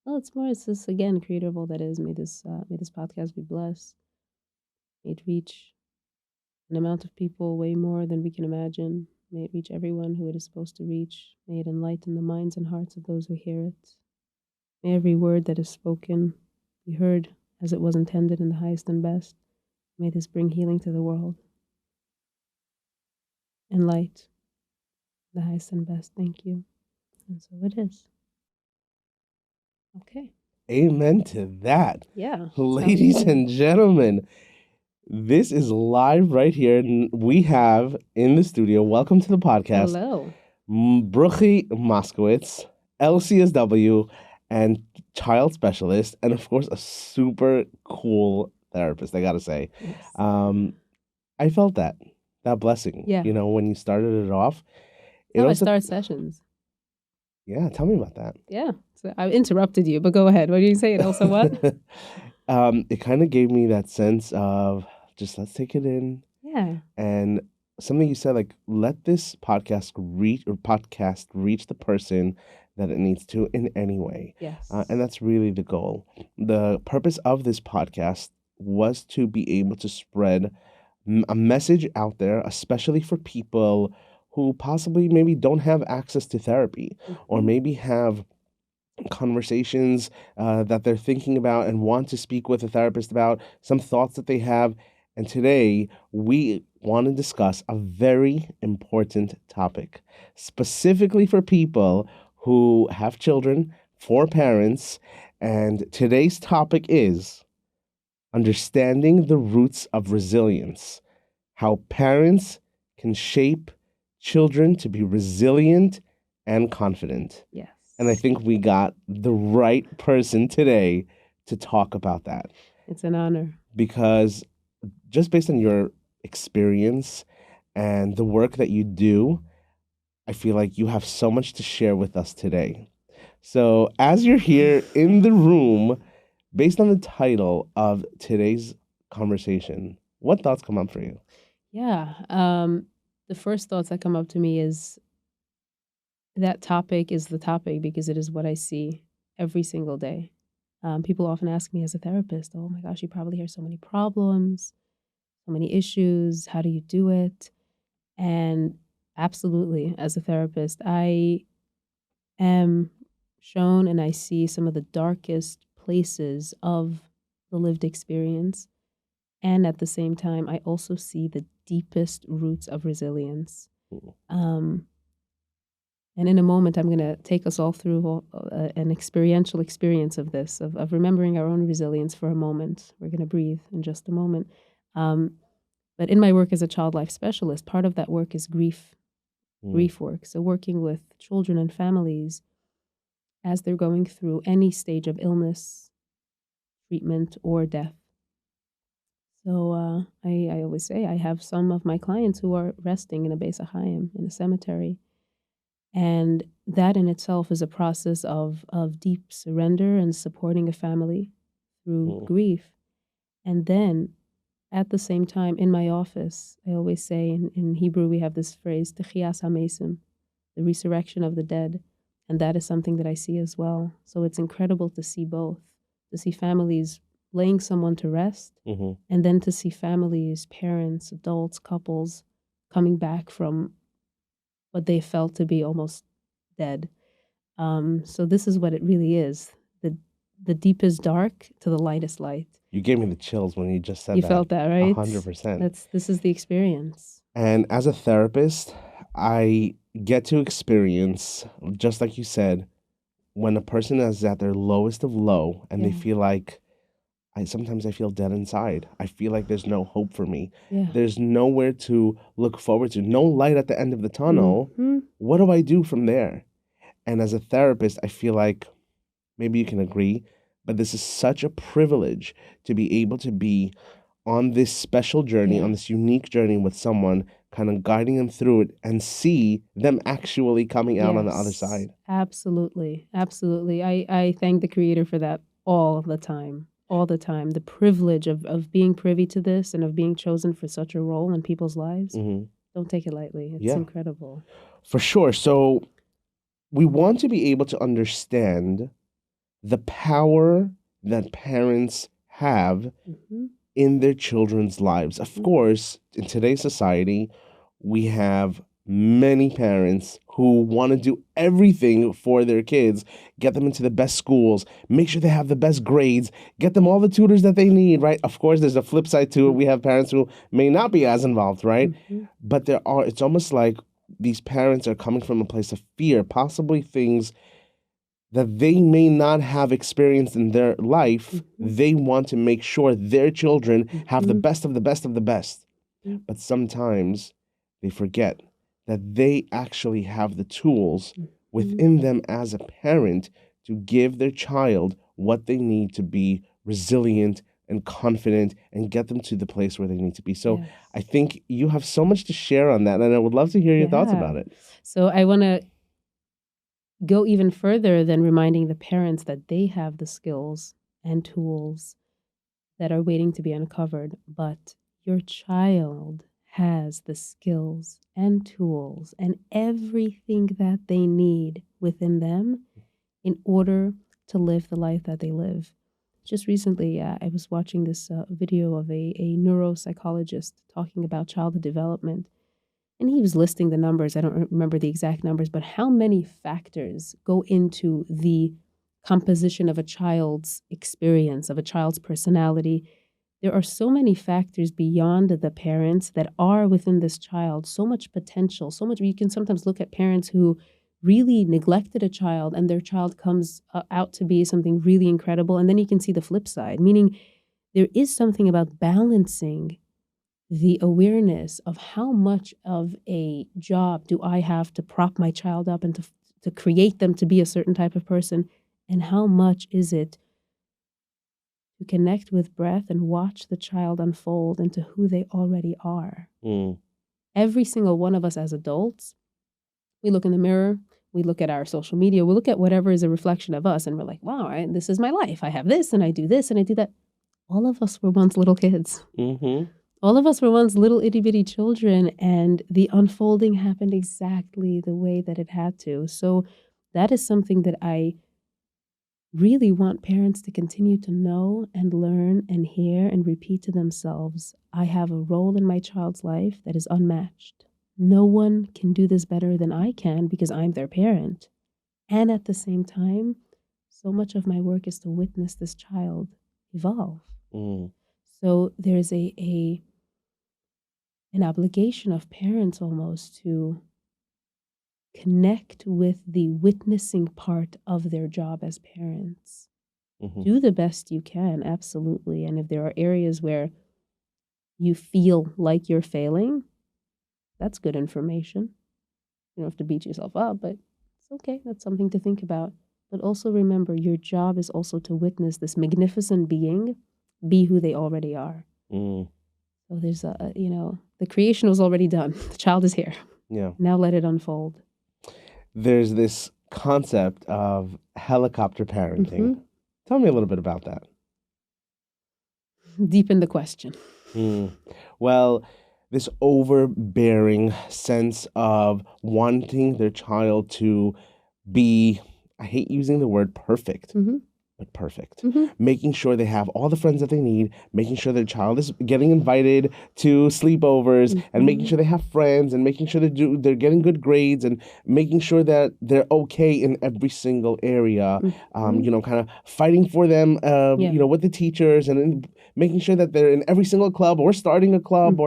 Well, it's this again, creator of all that is. May this podcast be blessed. May it reach an amount of people way more than we can imagine. May it reach everyone who it is supposed to reach. May it enlighten the minds and hearts of those who hear it. May every word that is spoken be heard as it was intended in the highest and best. May this bring healing to the world and light, the highest and best. Thank you. And so it is. Okay. Amen to that. Yeah. Ladies and gentlemen, this is live right here. We have in the studio, welcome to the podcast. Hello. Bruchy Moskovics, LCSW, and child specialist, and of course, a super cool therapist, I gotta say. Yes. I felt that blessing. Yeah. You know, when you started it off. How I start sessions. Yeah, tell me about that. Yeah. So I interrupted you, but go ahead. What did you say? And also what? It kind of gave me that sense of just let's take it in. Yeah. And something you said, like, let this podcast reach the person that it needs to in any way. Yes. And that's really the goal. The purpose of this podcast was to be able to spread a message out there, especially for people who possibly maybe don't have access to therapy, or maybe have conversations that they're thinking about and want to speak with a therapist about, some thoughts that they have. And today we want to discuss a very important topic, specifically for people who have children, for parents. And today's topic is understanding the roots of resilience, how parents can shape children to be resilient and confident. Yes. And I think we got the right person today to talk about that. It's an honor. Because just based on your experience and the work that you do, I feel like you have so much to share with us today. So as you're here in the room, based on the title of today's conversation, what thoughts come up for you? Yeah. The first thoughts that come up to me is that topic is the topic because it is what I see every single day. People often ask me as a therapist, oh my gosh, you probably hear so many problems, so many issues. How do you do it? And absolutely, as a therapist, I am shown and I see some of the darkest places of the lived experience. And at the same time, I also see the deepest roots of resilience. And in a moment, I'm going to take us all through an experiential experience of this, of remembering our own resilience for a moment. We're going to breathe in just a moment. But in my work as a child life specialist, part of that work is grief work. So working with children and families as they're going through any stage of illness, treatment, or death. So I always say I have some of my clients who are resting in a Beis HaChaim, in a cemetery. And that in itself is a process of deep surrender and supporting a family through grief. And then at the same time, in my office, I always say in Hebrew, we have this phrase, Techiyas HaMesim, the resurrection of the dead. And that is something that I see as well. So it's incredible to see both, to see families laying someone to rest, and then to see families, parents, adults, couples coming back from what they felt to be almost dead. So this is what it really is. The deepest dark to the lightest light. You gave me the chills when you just said that. You felt that, right? 100%. This is the experience. And as a therapist, I get to experience, just like you said, when a person is at their lowest of low and they feel like, sometimes I feel dead inside. I feel like there's no hope for me. Yeah. There's nowhere to look forward to, no light at the end of the tunnel. What do I do from there? And as a therapist, I feel like, maybe you can agree, but this is such a privilege to be able to be on this special journey, on this unique journey with someone, kind of guiding them through it and see them actually coming out on the other side. Absolutely. Absolutely. I thank the Creator for that all the time. All the time. The privilege of being privy to this and of being chosen for such a role in people's lives. Don't take it lightly. It's incredible. For sure. So we want to be able to understand the power that parents have Mm-hmm. in their children's lives. Of course, in today's society, we have many parents who want to do everything for their kids, get them into the best schools, make sure they have the best grades, get them all the tutors that they need, right? Of course, there's a flip side to it. We have parents who may not be as involved, right? Mm-hmm. But it's almost like these parents are coming from a place of fear, possibly things that they may not have experienced in their life. Mm-hmm. They want to make sure their children have the Mm-hmm. best of the best of the best. But sometimes they forget that they actually have the tools Mm-hmm. within them as a parent to give their child what they need to be resilient and confident and get them to the place where they need to be. So Yes. I think you have so much to share on that, and I would love to hear your thoughts Yeah. about it. So I want to go even further than reminding the parents that they have the skills and tools that are waiting to be uncovered, but your child has the skills and tools and everything that they need within them in order to live the life that they live. Just recently, I was watching this video of a neuropsychologist talking about childhood development. And he was listing the numbers. I don't remember the exact numbers, but how many factors go into the composition of a child's experience, of a child's personality. There are so many factors beyond the parents that are within this child, so much potential, so much. You can sometimes look at parents who really neglected a child and their child comes out to be something really incredible. And then you can see the flip side, meaning there is something about balancing the awareness of how much of a job do I have to prop my child up and to create them to be a certain type of person, and how much is it to connect with breath and watch the child unfold into who they already are. Every single one of us as adults, we look in the mirror, we look at our social media, we look at whatever is a reflection of us, and we're like, wow, this is my life. I have this, and I do this, and I do that. All of us were once little kids. Mm-hmm. All of us were once little itty bitty children, and the unfolding happened exactly the way that it had to. So that is something that I really want parents to continue to know and learn and hear and repeat to themselves. I have a role in my child's life that is unmatched. No one can do this better than I can because I'm their parent. And at the same time, so much of my work is to witness this child evolve. So there's an obligation of parents almost to connect with the witnessing part of their job as parents. Do the best you can, absolutely. And if there are areas where you feel like you're failing, that's good information. You don't have to beat yourself up, but it's okay. That's something to think about. But also remember, your job is also to witness this magnificent being be who they already are. So there's the creation was already done. The child is here. Yeah. Now let it unfold. There's this concept of helicopter parenting. Tell me a little bit about that. Deepen the question. Well, this overbearing sense of wanting their child to be, I hate using the word perfect, but perfect. Making sure they have all the friends that they need, making sure their child is getting invited to sleepovers, and making sure they have friends, and making sure they're getting good grades, and making sure that they're okay in every single area. Kind of fighting for them, with the teachers, and making sure that they're in every single club or starting a club,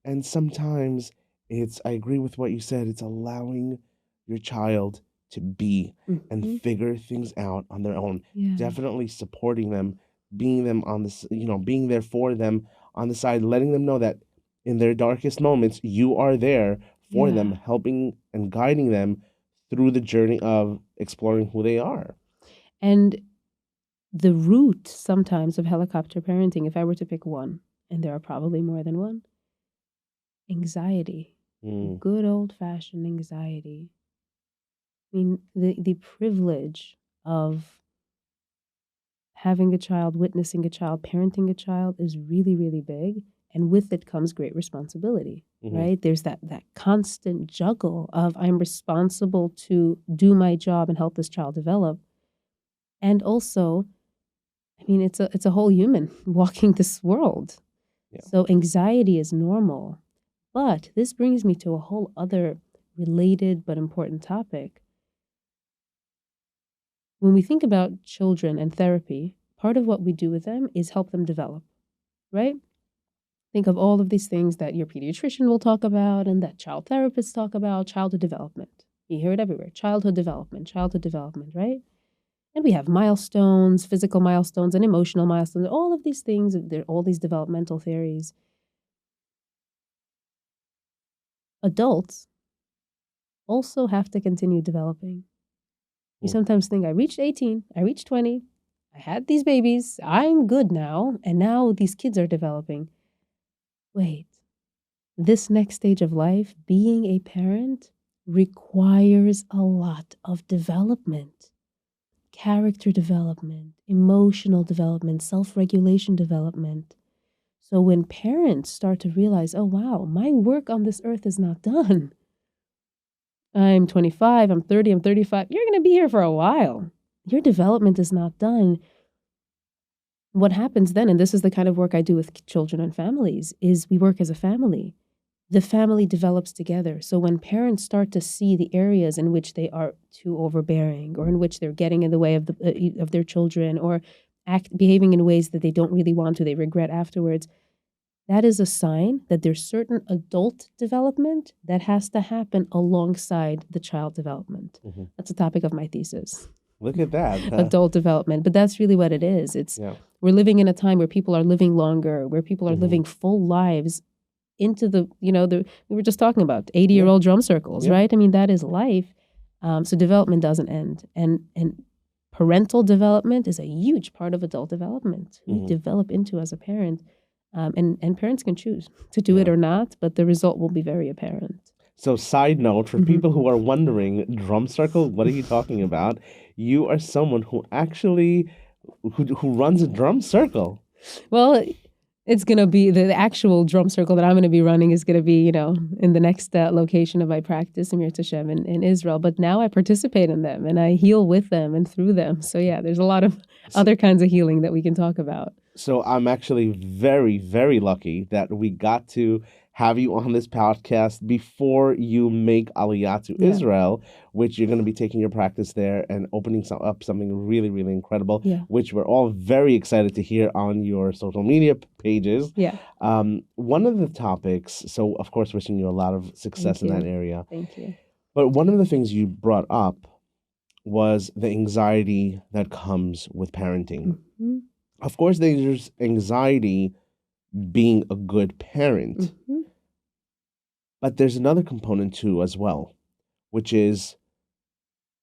and sometimes I agree with what you said. It's allowing your child to be and figure things out on their own. Definitely supporting them, being them on this, being there for them on the side, letting them know that in their darkest moments, you are there for them, helping and guiding them through the journey of exploring who they are. And the root sometimes of helicopter parenting, if I were to pick one, and there are probably more than one, anxiety. Good old-fashioned anxiety. I mean, the privilege of having a child, witnessing a child, parenting a child is really, really big. And with it comes great responsibility, right? There's that constant juggle of I'm responsible to do my job and help this child develop. And also, I mean, it's a whole human walking this world. Yeah. So anxiety is normal. But this brings me to a whole other related but important topic. When we think about children and therapy, part of what we do with them is help them develop, right? Think of all of these things that your pediatrician will talk about and that child therapists talk about, childhood development. You hear it everywhere, childhood development, right? And we have milestones, physical milestones and emotional milestones, all of these things, all these developmental theories. Adults also have to continue developing. You sometimes think, I reached 18, I reached 20, I had these babies, I'm good now, and now these kids are developing. Wait, this next stage of life, being a parent, requires a lot of development. Character development, emotional development, self-regulation development. So when parents start to realize, oh wow, my work on this earth is not done. I'm 25, I'm 30, I'm 35. You're going to be here for a while. Your development is not done. What happens then, and this is the kind of work I do with children and families, is we work as a family. The family develops together. So when parents start to see the areas in which they are too overbearing or in which they're getting in the way of their children or behaving in ways that they don't really want to, they regret afterwards, that is a sign that there's certain adult development that has to happen alongside the child development. Mm-hmm. That's the topic of my thesis. Look at that. Adult development. But that's really what it is. We're living in a time where people are living longer, where people are living full lives into we were just talking about 80-year-old drum circles, right? I mean, that is life. So development doesn't end. And parental development is a huge part of adult development. We develop into as a parent. And parents can choose to do it or not, but the result will be very apparent. So side note, for people who are wondering, drum circle, what are you talking about? You are someone who actually, who runs a drum circle. Well, it's going to be the actual drum circle that I'm going to be running is going to be, in the next location of my practice, Amir Tashem in Israel. But now I participate in them and I heal with them and through them. So yeah, there's a lot of other kinds of healing that we can talk about. So I'm actually very, very lucky that we got to have you on this podcast before you make Aliyah to Israel, which you're going to be taking your practice there and opening up something really, really incredible, which we're all very excited to hear on your social media pages. Yeah. One of the topics, so of course, wishing you a lot of success in that area. Thank you. But one of the things you brought up was the anxiety that comes with parenting. Mm-hmm. Of course, there's anxiety being a good parent. Mm-hmm. But there's another component too as well, which is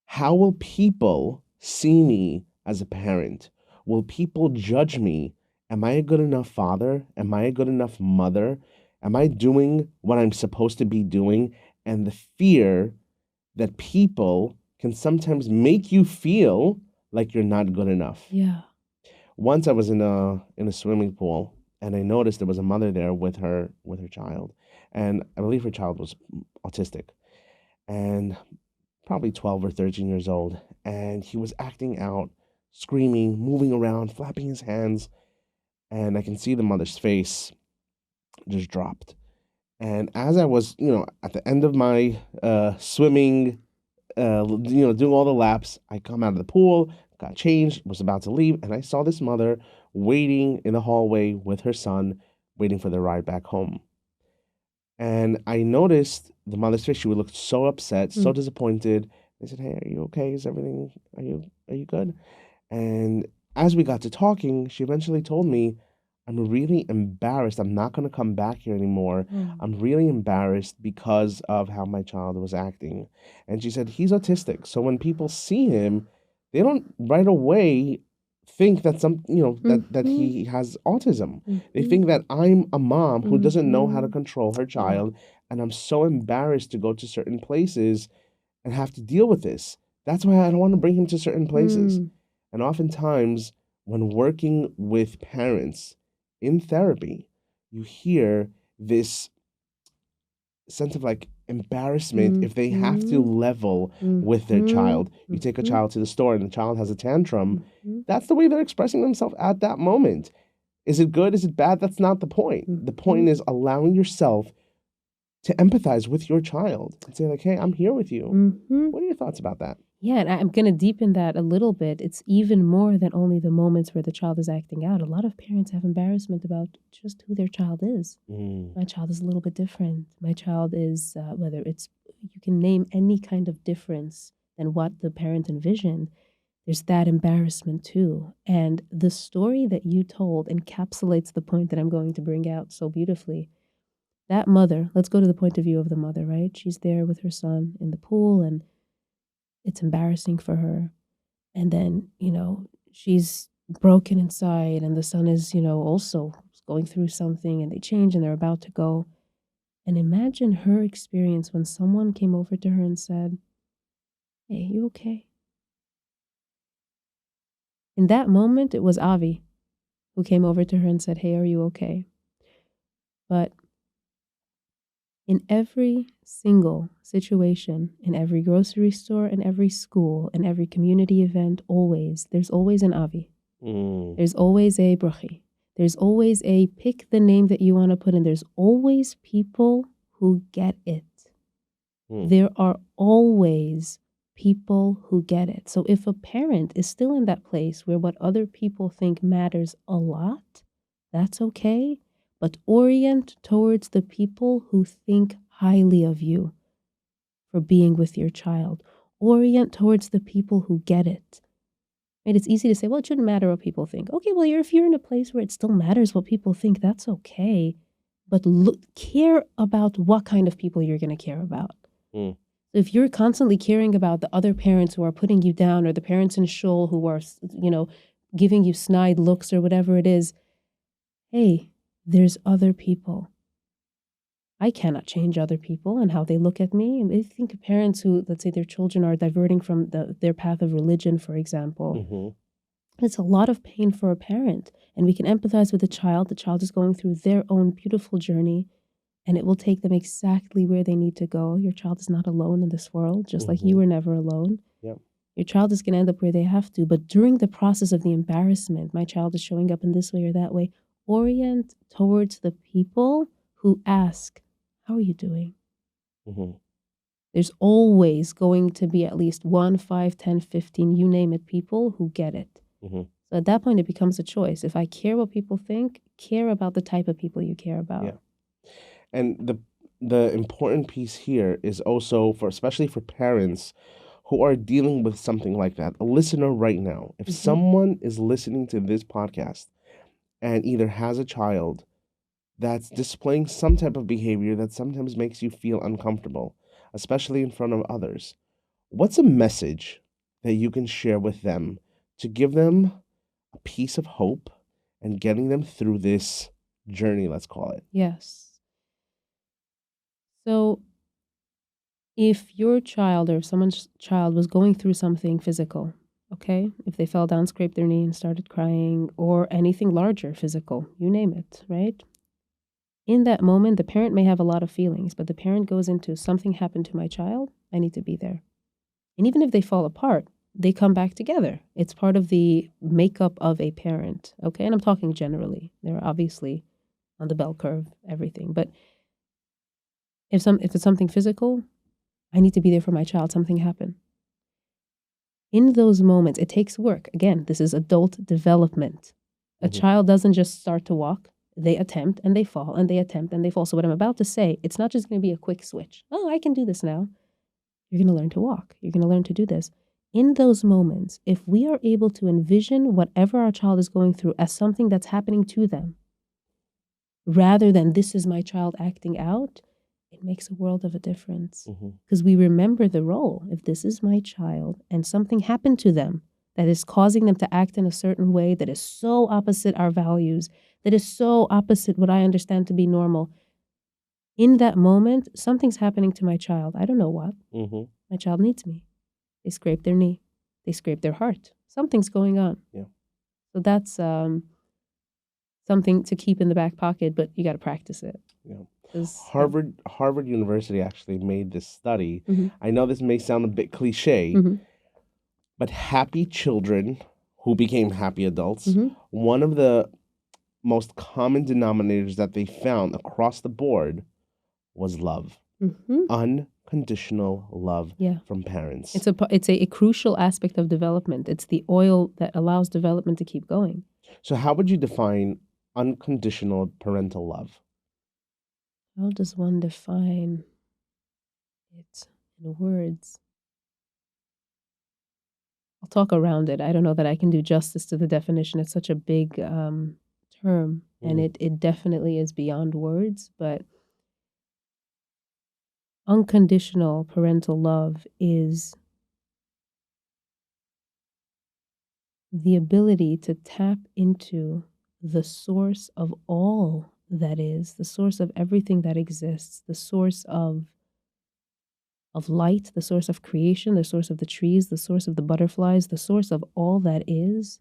how will people see me as a parent? Will people judge me? Am I a good enough father? Am I a good enough mother? Am I doing what I'm supposed to be doing? And the fear that people can sometimes make you feel like you're not good enough. Yeah. Once I was in a swimming pool and I noticed there was a mother there with her child. And I believe her child was autistic and probably 12 or 13 years old. And he was acting out, screaming, moving around, flapping his hands. And I can see the mother's face just dropped. And as I was, at the end of my swimming, doing all the laps, I come out of the pool, got changed, was about to leave. And I saw this mother waiting in the hallway with her son, waiting for the ride back home. And I noticed the mother's face. She looked so upset, so disappointed. I said, "Hey, are you okay? Is everything? Are you good?" And as we got to talking, she eventually told me, "I'm really embarrassed. I'm not going to come back here anymore. I'm really embarrassed because of how my child was acting." And she said, "He's autistic, so when people see him, they don't right away think that that he has autism. They think that I'm a mom who doesn't know how to control her child, and I'm so embarrassed to go to certain places and have to deal with this. That's why I don't want to bring him to certain places." And oftentimes, when working with parents in therapy, you hear this sense of like embarrassment if they have to Mhm. level with their Mhm. child. You take a Mhm. child to the store and the child has a tantrum. Mhm. That's the way they're expressing themselves at that moment. Is it good? Is it bad? That's not the point. The point Mhm. is allowing yourself to empathize with your child and say, like, hey, I'm here with you. Mhm. What are your thoughts about that? Yeah, and I'm going to deepen that a little bit. It's even more than only the moments where the child is acting out. A lot of parents have embarrassment about just who their child is. Mm, My child is a little bit different. My child is, whether it's, you can name any kind of difference than what the parent envisioned. There's that embarrassment too. And the story that you told encapsulates the point that I'm going to bring out so beautifully. That mother, let's go to the point of view of the mother, right? She's there with her son in the pool and it's embarrassing for her. And then, she's broken inside and the son is, also going through something and they change and they're about to go. And imagine her experience when someone came over to her and said, "Hey, you okay?" In that moment, it was Avi who came over to her and said, "Hey, are you okay?" But in every single situation, in every grocery store, in every school, in every community event, there's always an Avi. mm, There's always a Bruchy. There's always a pick the name that you want to put in. There's always people who get it. mm, There are always people who get it. So if a parent is still in that place where what other people think matters a lot, that's okay. But orient towards the people who think highly of you for being with your child. Orient towards the people who get it. And it's easy to say, well, it shouldn't matter what people think. Okay, well, if you're in a place where it still matters what people think, that's okay. But care about what kind of people you're going to care about. mm. If you're constantly caring about the other parents who are putting you down or the parents in shul who are, giving you snide looks or whatever it is, hey, there's other people. I cannot change other people and how they look at me. And I think of parents who, let's say their children are diverting from their path of religion, for example. Mm-hmm. It's a lot of pain for a parent. And we can empathize with the child. The child is going through their own beautiful journey. And it will take them exactly where they need to go. Your child is not alone in this world, just like Mm-hmm. you were never alone. Yep. Your child is going to end up where they have to. But during the process of the embarrassment, my child is showing up in this way or that way, orient towards the people who ask, how are you doing? Mm-hmm. There's always going to be at least 1, 5, 10, 15, you name it, people who get it. Mm-hmm. So at that point, it becomes a choice. If I care what people think, care about the type of people you care about. Yeah. And the important piece here is also for especially for parents who are dealing with something like that. A listener right now, if Mm-hmm. someone is listening to this podcast and either has a child that's displaying some type of behavior that sometimes makes you feel uncomfortable, especially in front of others, what's a message that you can share with them to give them a piece of hope and getting them through this journey, let's call it? Yes. So if your child or if someone's child was going through something physical, okay, if they fell down, scraped their knee and started crying, or anything larger, physical, you name it, right? In that moment, the parent may have a lot of feelings, but the parent goes into something happened to my child, I need to be there. And even if they fall apart, they come back together. It's part of the makeup of a parent, okay? And I'm talking generally. They're obviously on the bell curve, everything. But if it's something physical, I need to be there for my child. Something happened. In those moments, it takes work. Again, this is adult development. A Mm-hmm. child doesn't just start to walk. They attempt and they fall and they attempt and they fall. So what I'm about to say, it's not just going to be a quick switch. Oh, I can do this now. You're going to learn to walk. You're going to learn to do this. In those moments, if we are able to envision whatever our child is going through as something that's happening to them, rather than this is my child acting out, it makes a world of a difference. Mm-hmm. Because we remember the role. If this is my child and something happened to them that is causing them to act in a certain way that is so opposite our values, that is so opposite what I understand to be normal, in that moment, something's happening to my child. I don't know what. Mm-hmm. My child needs me. They scrape their knee. They scrape their heart. Something's going on. Yeah. So that's something to keep in the back pocket, but you got to practice it. Yeah. Yeah. Harvard University actually made this study. Hmm. I know this may sound a bit cliche, Hmm. but happy children who became happy adults, Hmm. one of the most common denominators that they found across the board was love. Hmm. Unconditional love Yeah. from parents. It's a crucial aspect of development. It's the oil that allows development to keep going. So how would you define unconditional parental love? How does one define it in words? I'll talk around it. I don't know that I can do justice to the definition. It's such a big term, and Mm, it definitely is beyond words. But unconditional parental love is the ability to tap into the source of all that is, the source of everything that exists, the source of light, the source of creation, the source of the trees, the source of the butterflies, the source of all that is,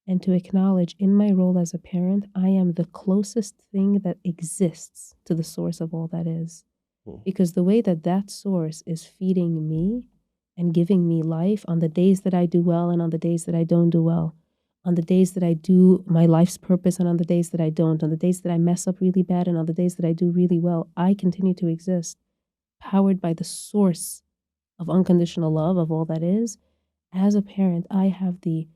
and to acknowledge in my role as a parent, I am the closest thing that exists to the source of all that is. mm, Because the way that that source is feeding me and giving me life on the days that I do well and on the days that I don't do well, on the days that I do my life's purpose and on the days that I don't, on the days that I mess up really bad and on the days that I do really well, I continue to exist, powered by the source of unconditional love of all that is. As a parent, I have the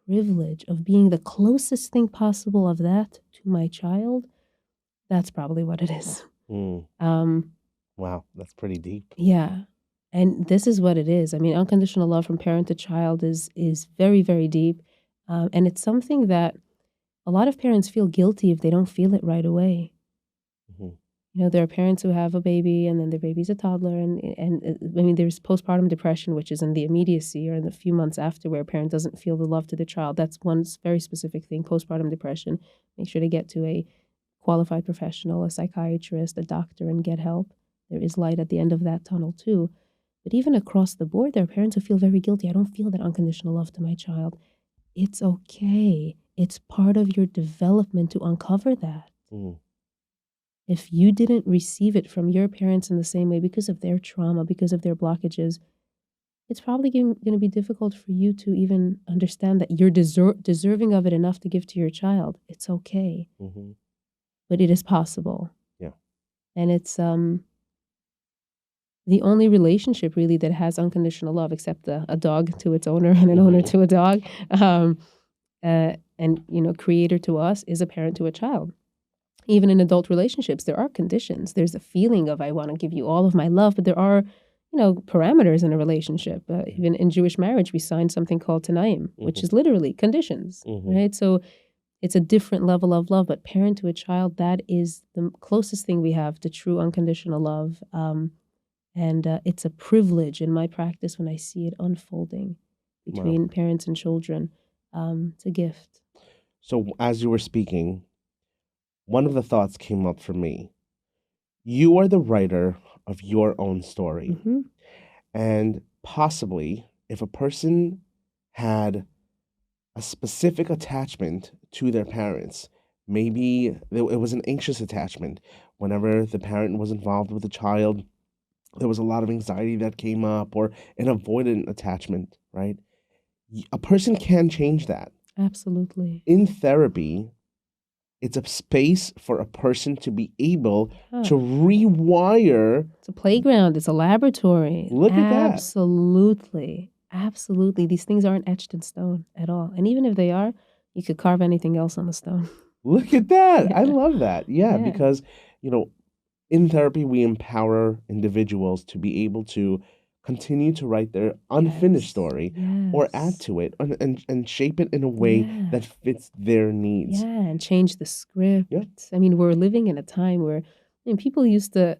privilege of being the closest thing possible of that to my child. That's probably what it is. mm. Um, Wow, that's pretty deep. yeah. And this is what it is. I mean, unconditional love from parent to child is very, very deep. And it's something that a lot of parents feel guilty if they don't feel it right away. Mhm. You know, there are parents who have a baby and then their baby's a toddler. And I mean, there's postpartum depression, which is in the immediacy or in the few months after where a parent doesn't feel the love to the child. That's one very specific thing, postpartum depression. Make sure to get to a qualified professional, a psychiatrist, a doctor, and get help. There is light at the end of that tunnel too. But even across the board, there are parents who feel very guilty. I don't feel that unconditional love to my child. It's okay. It's part of your development to uncover that. Mm, If you didn't receive it from your parents in the same way because of their trauma, because of their blockages, it's probably going to be difficult for you to even understand that you're deserving of it enough to give to your child. It's okay, mhm. but it is possible. Yeah. And it's the only relationship really that has unconditional love, except a dog to its owner and an owner Mhm. to a dog. And, you know, creator to us is a parent to a child. Even in adult relationships, there are conditions. There's a feeling of, I want to give you all of my love, but there are, you know, parameters in a relationship. Even in Jewish marriage, we sign something called Tanaim, which Mhm. is literally conditions, Mhm. right? So it's a different level of love, but parent to a child, that is the closest thing we have to true unconditional love. And it's a privilege in my practice when I see it unfolding Wow. between parents and children. It's a gift. So as you were speaking, one of the thoughts came up for me. You are the writer of your own story. Hmm. And possibly, if a person had a specific attachment to their parents, maybe it was an anxious attachment. Whenever the parent was involved with the child, there was a lot of anxiety that came up, or an avoidant attachment, right? A person can change that. Absolutely. In therapy, it's a space for a person to be able Yeah. to rewire. It's a playground. It's a laboratory. Look at that. Absolutely. Absolutely. These things aren't etched in stone at all. And even if they are, you could carve anything else on the stone. Look at that. I Yeah. love that. Yeah, Yeah. because, you know, in therapy, we empower individuals to be able to continue to write their unfinished Yes. story or add Yes. to it and shape it in a way Yeah. that fits their needs. Yeah. And change the script. Yeah. I mean, we're living in a time where people used to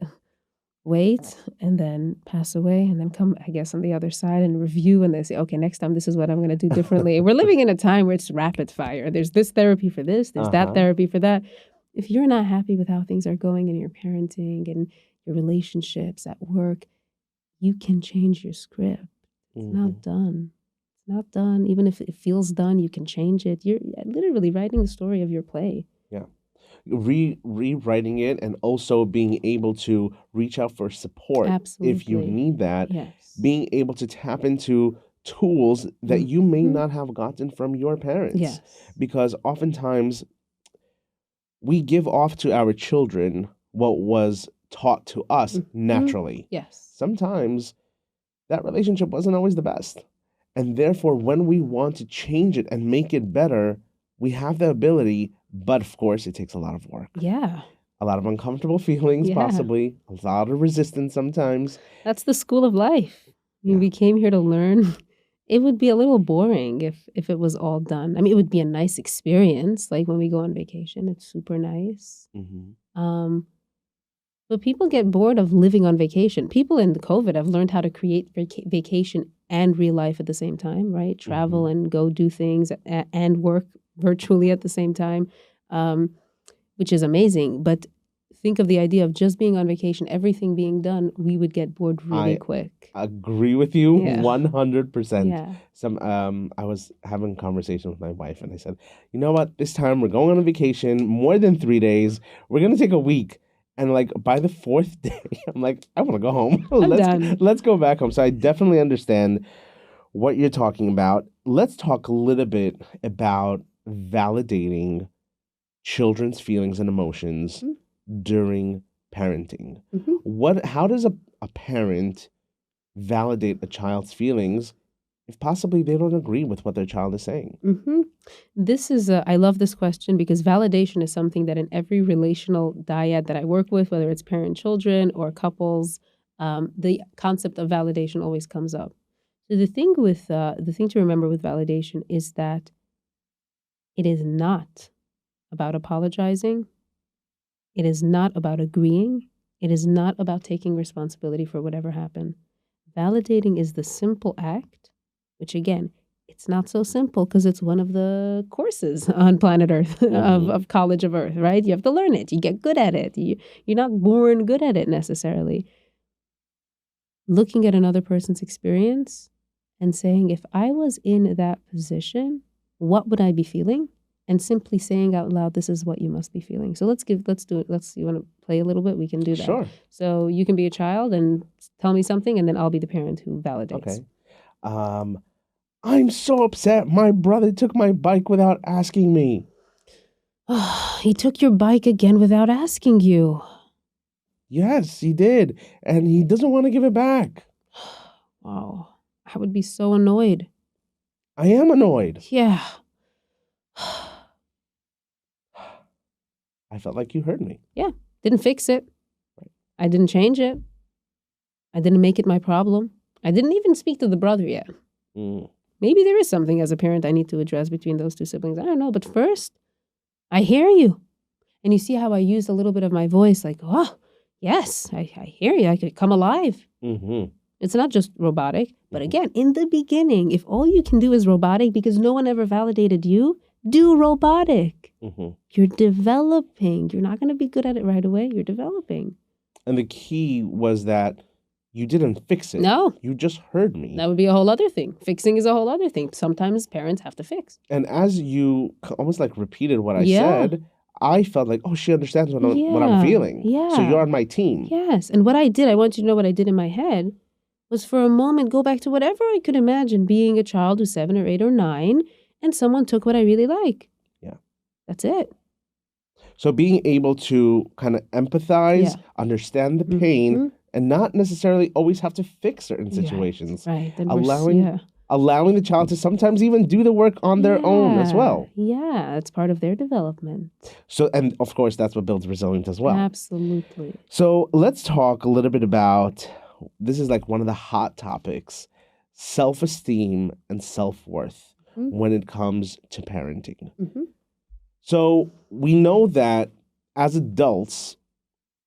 wait and then pass away and then come, I guess, on the other side and review and they say, okay, next time this is what I'm going to do differently. We're living in a time where it's rapid fire. There's this therapy for this, there's that Uh-huh. therapy for that. If you're not happy with how things are going in your parenting and your relationships at work, you can change your script. It's Hmm. not done. It's not done. Even if it feels done, you can change it. You're literally writing the story of your play. Yeah. rewriting it, and also being able to reach out for support if you Absolutely. need that, Yes. being able to tap into tools that you may not have gotten from your parents. Yes. Because oftentimes we give off to our children what was taught to us naturally. Yes. Sometimes that relationship wasn't always the best. And therefore, when we want to change it and make it better, we have the ability, but of course, it takes a lot of work. Yeah. A lot of uncomfortable feelings, Yeah. possibly, a lot of resistance sometimes. That's the school of life. I mean, Yeah. we came here to learn. It would be a little boring if it was all done. I mean, it would be a nice experience. Like when we go on vacation, it's super nice. But people get bored of living on vacation. People in COVID have learned how to create vacation and real life at the same time, right? Travel and go do things and work virtually at the same time, which is amazing. But think of the idea of just being on vacation, everything being done, we would get bored really quick. Agree with you 100%. Yeah. I was having a conversation with my wife and I said, you know what, this time we're going on a vacation more than 3 days. We're going to take a week. And like by the 4th day, I'm like, I want to go home. Let's go back home. So I definitely understand what you're talking about. Let's talk a little bit about validating children's feelings and emotions during parenting. How does a parent validate a child's feelings if possibly they don't agree with what their child is saying? This is I love this question because validation is something that in every relational dyad that I work with, whether it's parent-children or couples, the concept of validation always comes up. So the thing to remember with validation is that it is not about apologizing. It is not about agreeing. It is not about taking responsibility for whatever happened. Validating is the simple act, which again, it's not so simple because it's one of the courses on planet Earth of College of Earth, right? You have to learn it. You get good at it. You're not born good at it necessarily. Looking at another person's experience and saying, if I was in that position, what would I be feeling? And simply saying out loud, this is what you must be feeling. So let's do it. You want to play a little bit? We can do that. Sure. So you can be a child and tell me something, and then I'll be the parent who validates. Okay. I'm so upset. My brother took my bike without asking me. He took your bike again without asking you. Yes, he did. And he doesn't want to give it back. Wow. I would be so annoyed. I am annoyed. Yeah. I felt like you heard me. Yeah. Didn't fix it. I didn't change it. I didn't make it my problem. I didn't even speak to the brother yet. Maybe there is something as a parent I need to address between those two siblings. I don't know. But first, I hear you. And you see how I used a little bit of my voice like, oh, yes, I hear you. I could come alive. It's not just robotic. But again, in the beginning, if all you can do is robotic because no one ever validated you, do robotic. You're developing. You're not going to be good at it right away. You're developing. And the key was that you didn't fix it. No. You just heard me. That would be a whole other thing. Fixing is a whole other thing. Sometimes parents have to fix. And as you almost like repeated what I said, I felt like, oh, she understands what I'm feeling. So you're on my team. Yes. And what I did, I want you to know what I did in my head, was for a moment go back to whatever I could imagine being a child who's 7 or 8 or 9, and someone took what I really like. Yeah. That's it. So being able to kind of empathize, understand the pain, and not necessarily always have to fix certain situations. Right. Allowing the child to sometimes even do the work on their own as well. Yeah, it's part of their development. So, and of course, that's what builds resilience as well. Absolutely. So let's talk a little bit about, this is like one of the hot topics, self-esteem and self-worth when it comes to parenting. So we know that as adults,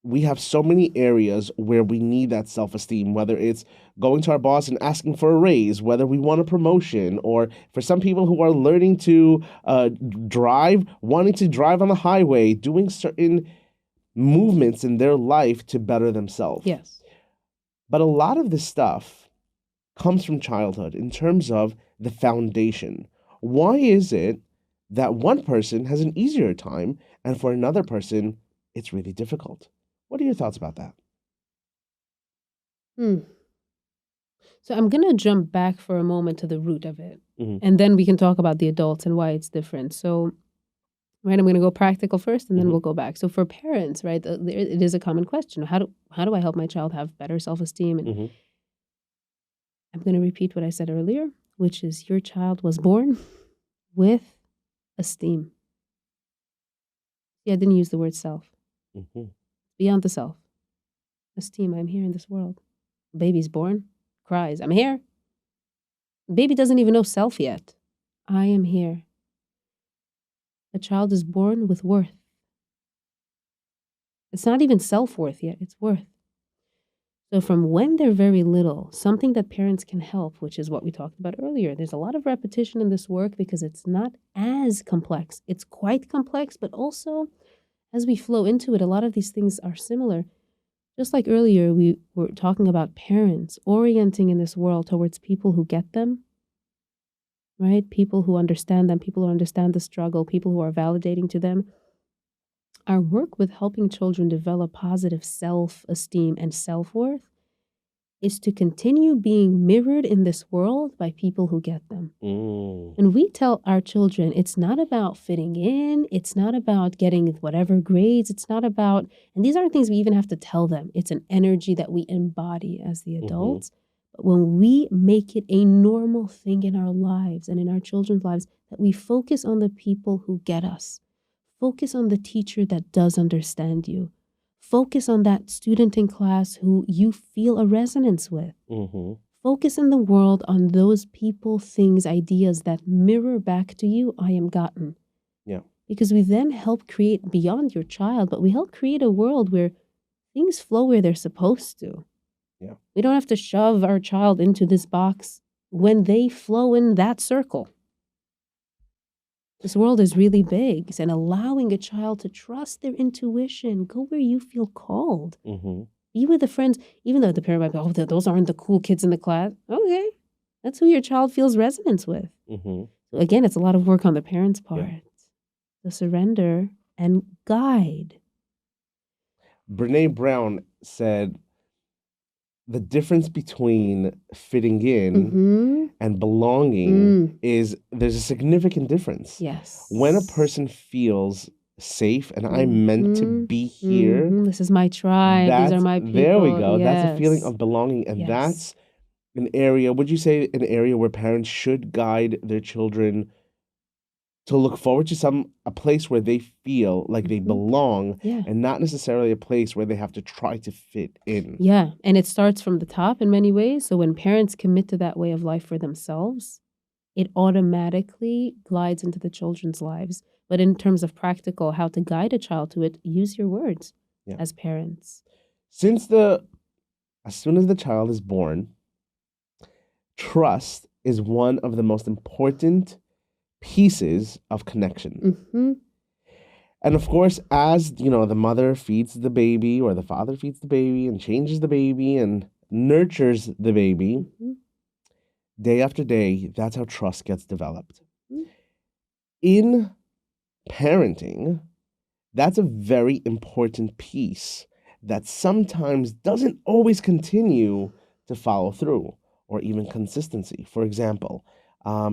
we have so many areas where we need that self-esteem, whether it's going to our boss and asking for a raise, whether we want a promotion, or for some people who are learning to drive, wanting to drive on the highway, doing certain movements in their life to better themselves. Yes. But a lot of this stuff comes from childhood in terms of the foundation. Why is it that one person has an easier time, and for another person, it's really difficult. What are your thoughts about that? Hmm. So I'm going to jump back for a moment to the root of it. Hmm. And then we can talk about the adults and why it's different. So, right, I'm going to go practical first and then Hmm. we'll go back. So for parents, right, it is a common question. How do I help my child have better self-esteem? And Hmm. I'm going to repeat what I said earlier, which is your child was born with esteem. Yeah, I didn't use the word self. Hmm. Beyond the self. Esteem, I'm here in this world. Baby's born, cries, I'm here. Baby doesn't even know self yet. I am here. A child is born with worth. It's not even self-worth yet, it's worth. So from when they're very little, something that parents can help, which is what we talked about earlier. There's a lot of repetition in this work because it's not as complex. It's quite complex, but also as we flow into it, a lot of these things are similar. Just like earlier, we were talking about parents orienting in this world towards people who get them, right? People who understand them, people who understand the struggle, people who are validating to them. Our work with helping children develop positive self-esteem and self-worth is to continue being mirrored in this world by people who get them. Mm. And we tell our children it's not about fitting in, it's not about getting whatever grades, it's not about, and these aren't things we even have to tell them. It's an energy that we embody as the Hmm. adults. But when we make it a normal thing in our lives and in our children's lives, that we focus on the people who get us, focus on the teacher that does understand you, focus on that student in class who you feel a resonance with. Hmm. Focus in the world on those people, things, ideas that mirror back to you, I am gotten. Yeah. Because we then help create beyond your child, but we help create a world where things flow where they're supposed to. Yeah. We don't have to shove our child into this box when they flow in that circle. This world is really big, and allowing a child to trust their intuition, go where you feel called. Hmm. Be with the friends, even though the parent might be, oh, those aren't the cool kids in the class. Okay, that's who your child feels resonance with. Hmm. So again, it's a lot of work on the parents' Yeah. part. To surrender and guide. Brene Brown said the difference between fitting in Mm-hmm. and belonging is there's a significant difference. Yes. When a person feels safe and I'm meant to Mm-hmm. be here, Mm-hmm. This is my tribe. These are my there we people. go. That's a feeling Yes. of belonging. And Yes. that's an area, would you say, an area where parents should guide their children to look forward to a place where they feel like they Mm-hmm. belong Yeah. and not necessarily a place where they have to try to fit in. Yeah. And it starts from the top in many ways. So when parents commit to that way of life for themselves, it automatically glides into the children's lives. But in terms of practical, how to guide a child to it, use your words Yeah. as parents. Since the as soon as the child is born, trust is one of the most important pieces of connection. Mm-hmm. And of course, as you know, the mother feeds the baby or the father feeds the baby and changes the baby and nurtures the baby, Mm-hmm. day after day, that's how trust gets developed. Mm-hmm. In parenting, that's a very important piece that sometimes doesn't always continue to follow through or even consistency. For example,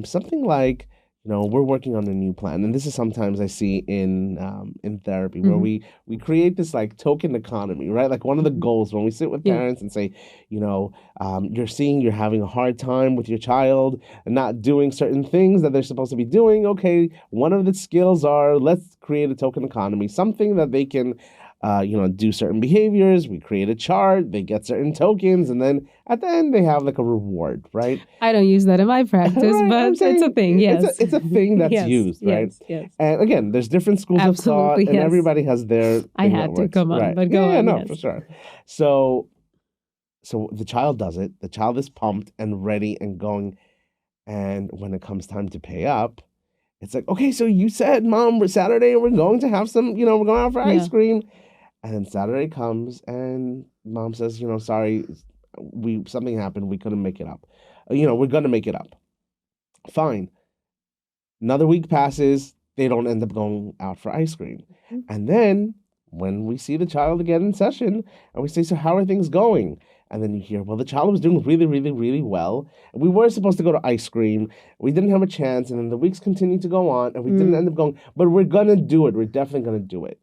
something like, we're working on a new plan, and this is sometimes I see in therapy where Mm-hmm. we create this like token economy, right? Like one of the Mm-hmm. goals when we sit with Yeah. parents and say, you're seeing you're having a hard time with your child and not doing certain things that they're supposed to be doing. Okay, one of the skills are let's create a token economy, something that they can do certain behaviors. We create a chart, they get certain tokens, and then at the end they have like a reward, right? I don't use that in my practice, Right, I'm but it's a saying thing. Yes. it's a thing that's Yes. used, right? Yes. Yes. And again, there's different schools of thought, Absolutely. and Yes. everybody has their I thing that had to works, come on, right? but go Yeah, on. no, Yes. for sure. So the child does it. The child is pumped and ready and going, and when it comes time to pay up, it's like, okay, so you said, Mom, Saturday we're going to have some, we're going out for ice Yeah. cream. And then Saturday comes and Mom says, sorry, something happened, we couldn't make it up. We're gonna make it up. Fine. Another week passes, they don't end up going out for ice cream. Mhm. And then when we see the child again in session and we say, so how are things going? And then you hear, well, the child was doing really, really, really well. And we were supposed to go to ice cream. We didn't have a chance. And then the weeks continued to go on and we didn't end up going, but we're going to do it. We're definitely going to do it.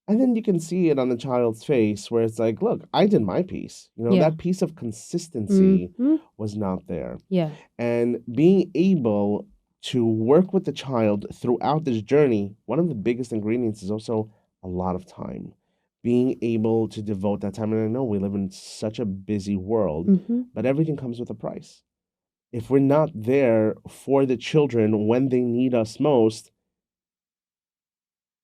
And then you can see it on the child's face where it's like, look, I did my piece. You know, Yeah. that piece of consistency Mhm. was not there. Yeah. And being able to work with the child throughout this journey, one of the biggest ingredients is also a lot of time. Being able to devote that time. And I know we live in such a busy world, Mhm. but everything comes with a price. If we're not there for the children when they need us most,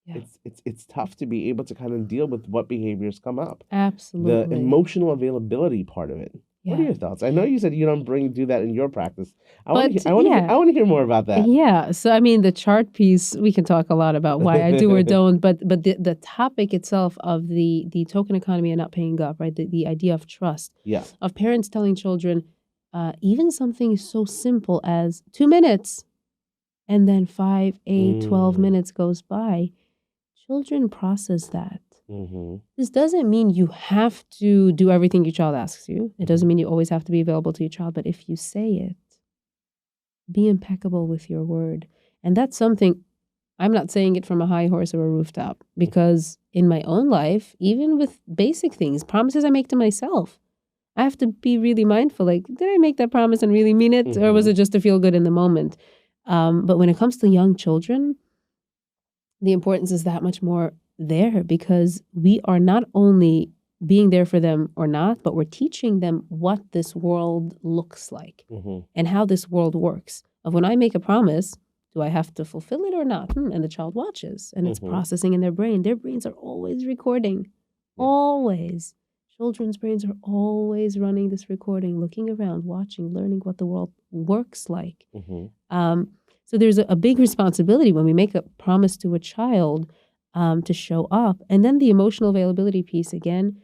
Yeah. it's tough to be able to kind of deal with what behaviors come up. The Absolutely. emotional availability part of it. What are Yeah. your thoughts? I know you said you don't do that in your practice. I want But to I want to hear more about that. yeah. So I mean, the chart piece, we can talk a lot about why I do or don't. But the topic itself of the token economy and not paying up, right? The idea of trust, Yeah. of parents telling children, even something so simple as 2 minutes, and then 5, 8, 12 minutes goes by. Children process that. Mm-hmm. This doesn't mean you have to do everything your child asks you. It doesn't mean you always have to be available to your child. But if you say it, be impeccable with your word. And that's something, I'm not saying it from a high horse or a rooftop, because in my own life, even with basic things, promises I make to myself, I have to be really mindful. Like, did I make that promise and really mean it? Or was it just to feel good in the moment? But when it comes to young children, the importance is that much more there, because we are not only being there for them or not, but we're teaching them what this world looks like and how this world works. Of when I make a promise, do I have to fulfill it or not? And the child watches and it's processing in their brain. Their brains are always recording. Yeah. Always. Children's brains are always running this recording, looking around, watching, learning what the world works like. So there's a big responsibility when we make a promise to a child to show up. And then the emotional availability piece, again,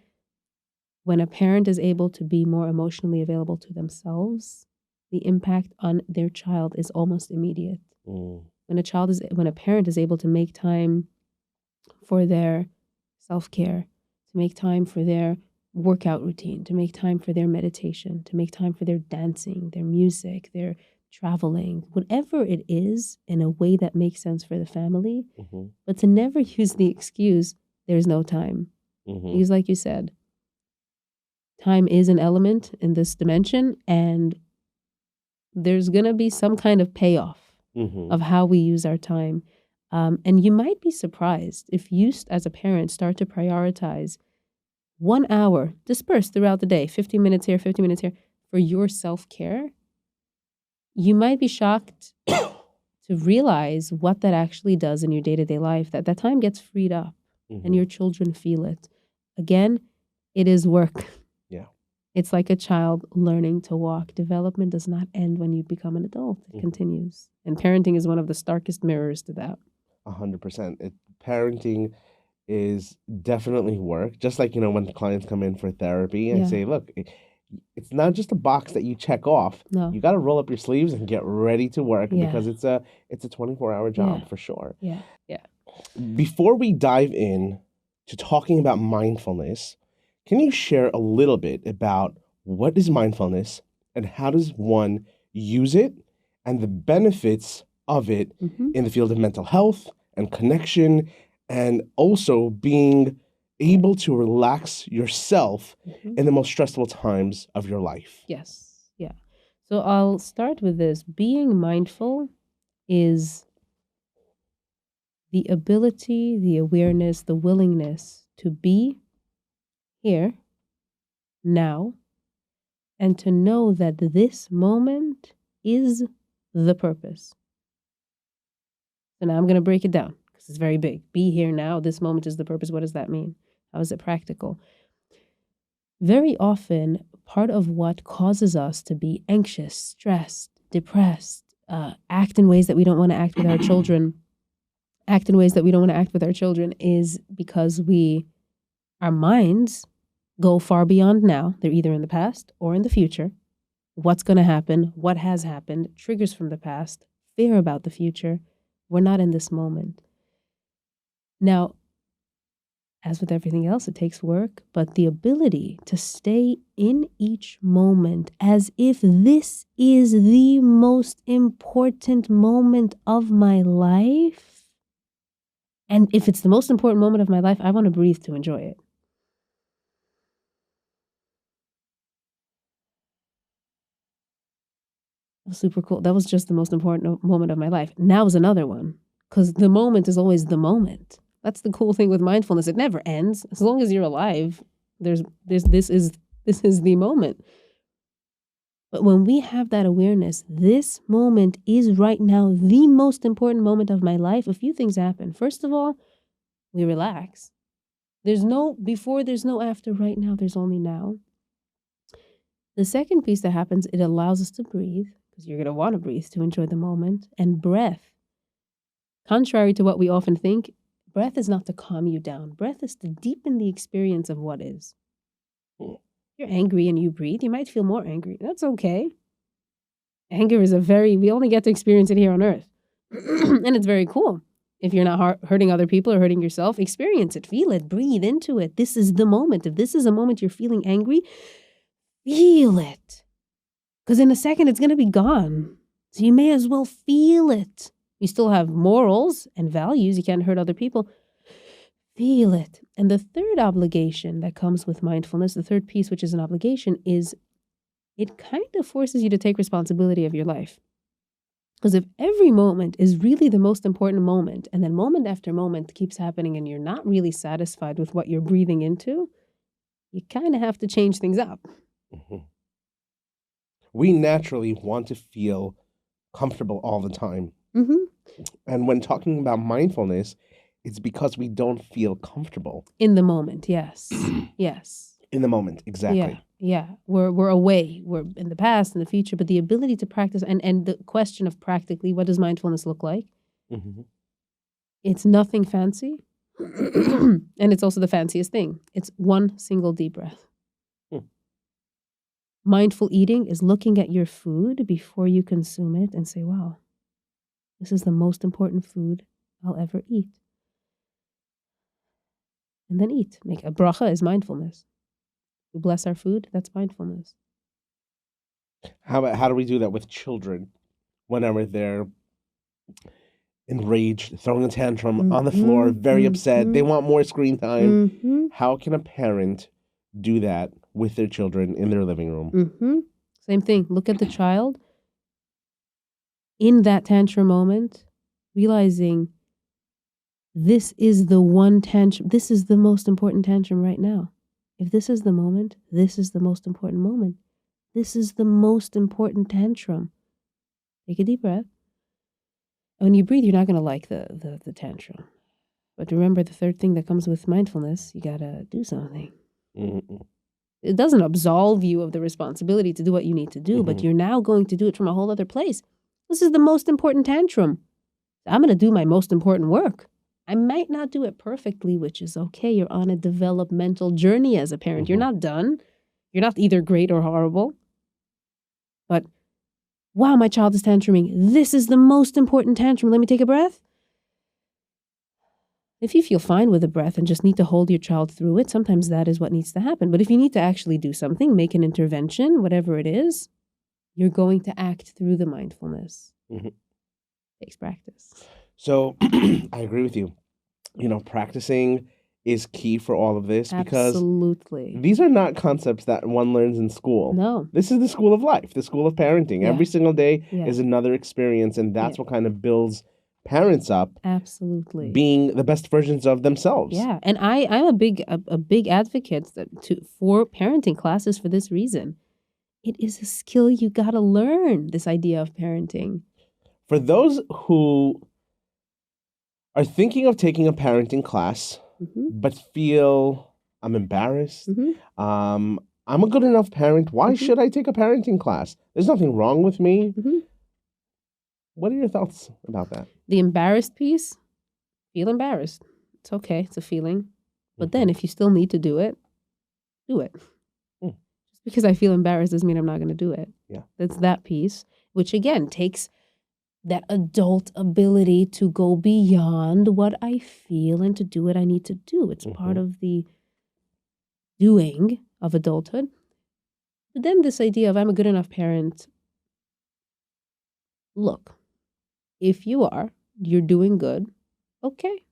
when a parent is able to be more emotionally available to themselves, the impact on their child is almost immediate. When a parent is able to make time for their self-care, to make time for their workout routine, to make time for their meditation, to make time for their dancing, their music, their traveling, whatever it is, in a way that makes sense for the family, but to never use the excuse, there's no time. Because like you said, time is an element in this dimension, and there's going to be some kind of payoff of how we use our time. And you might be surprised if you, as a parent, start to prioritize 1 hour dispersed throughout the day, 15 minutes here, 15 minutes here, for your self-care. You might be shocked to realize what that actually does in your day-to-day life, that time gets freed up and your children feel it. Again, it is work. Yeah. It's like a child learning to walk. Development does not end when you become an adult. It continues. And parenting is one of the starkest mirrors to that. 100%. Parenting is definitely work. Just like, when clients come in for therapy, I say, look, it's not just a box that you check off. No. You got to roll up your sleeves and get ready to work because it's a 24-hour job for sure. Yeah. Before we dive in to talking about mindfulness, can you share a little bit about what is mindfulness and how does one use it and the benefits of it in the field of mental health and connection, and also being able to relax yourself in the most stressful times of your life? Yes. Yeah. So I'll start with this. Being mindful is the ability, the awareness, the willingness to be here, now, and to know that this moment is the purpose. So now I'm going to break it down because it's very big. Be here now. This moment is the purpose. What does that mean? How is it practical? Very often, part of what causes us to be anxious, stressed, depressed, act in ways that we don't want to act with our children, is because our minds go far beyond now. They're either in the past or in the future. What's going to happen, what has happened, triggers from the past, fear about the future, We're not in this moment. Now, as with everything else, it takes work, but the ability to stay in each moment as if this is the most important moment of my life. And if it's the most important moment of my life, I want to breathe to enjoy it. That was super cool. That was just the most important moment of my life. Now is another one, because the moment is always the moment. That's the cool thing with mindfulness. It never ends. As long as you're alive, this is the moment. But when we have that awareness, this moment is right now the most important moment of my life, a few things happen. First of all, we relax. There's no before, there's no after. Right now, there's only now. The second piece that happens, it allows us to breathe, because you're going to want to breathe to enjoy the moment. And breath. Contrary to what we often think, breath is not to calm you down. Breath is to deepen the experience of what is. If you're angry and you breathe, you might feel more angry. That's okay. Anger is we only get to experience it here on earth. And it's very cool. If you're not hurting other people or hurting yourself, experience it, feel it, breathe into it. This is the moment. If this is a moment you're feeling angry, feel it. Because in a second, it's going to be gone. So you may as well feel it. You still have morals and values. You can't hurt other people. Feel it. And the third obligation that comes with mindfulness, the third piece, which is an obligation, is it kind of forces you to take responsibility of your life. Because if every moment is really the most important moment, and then moment after moment keeps happening and you're not really satisfied with what you're breathing into, you kind of have to change things up. Mm-hmm. We naturally want to feel comfortable all the time. Mm-hmm. And when talking about mindfulness, it's because we don't feel comfortable. In the moment, yes. Yes. In the moment, exactly. Yeah. We're away. We're in the past, in the future, but the ability to practice and the question of practically, what does mindfulness look like? Mm-hmm. It's nothing fancy. And it's also the fanciest thing. It's one single deep breath. Mindful eating is looking at your food before you consume it and say, wow, this is the most important food I'll ever eat. And then eat. Make a bracha is mindfulness. We bless our food, that's mindfulness. How do we do that with children whenever they're enraged, throwing a tantrum on the floor, very upset, they want more screen time? Mm-hmm. How can a parent do that with their children in their living room? Mm-hmm. Same thing. Look at the child in that tantrum moment, realizing this is the one tantrum. This is the most important tantrum right now. If this is the moment, this is the most important moment. This is the most important tantrum. Take a deep breath. And when you breathe, you're not going to like the tantrum. But remember, the third thing that comes with mindfulness, you got to do something. Mm-hmm. It doesn't absolve you of the responsibility to do what you need to do, but you're now going to do it from a whole other place. This is the most important tantrum. I'm going to do my most important work. I might not do it perfectly, which is okay. You're on a developmental journey as a parent. You're not done. You're not either great or horrible. But, wow, my child is tantruming. This is the most important tantrum. Let me take a breath. If you feel fine with a breath and just need to hold your child through it, sometimes that is what needs to happen. But if you need to actually do something, make an intervention, whatever it is, you're going to act through the mindfulness. It takes practice. So I agree with you. Practicing is key for all of this because these are not concepts that one learns in school. No. This is the school of life, the school of parenting. Yeah. Every single day is another experience, and that's what kind of builds parents up. Absolutely. Being the best versions of themselves. Yeah. And I'm a big advocate for parenting classes for this reason. It is a skill you got to learn, this idea of parenting. For those who are thinking of taking a parenting class, but feel I'm embarrassed, I'm a good enough parent, why should I take a parenting class? There's nothing wrong with me. What are your thoughts about that? The embarrassed piece, feel embarrassed. It's okay, it's a feeling. But then if you still need to do it, do it. Just because I feel embarrassed doesn't mean I'm not going to do it. Yeah. That's that piece, which again takes that adult ability to go beyond what I feel and to do what I need to do. It's part of the doing of adulthood. But then this idea of I'm a good enough parent. Look, if you are, you're doing good, okay.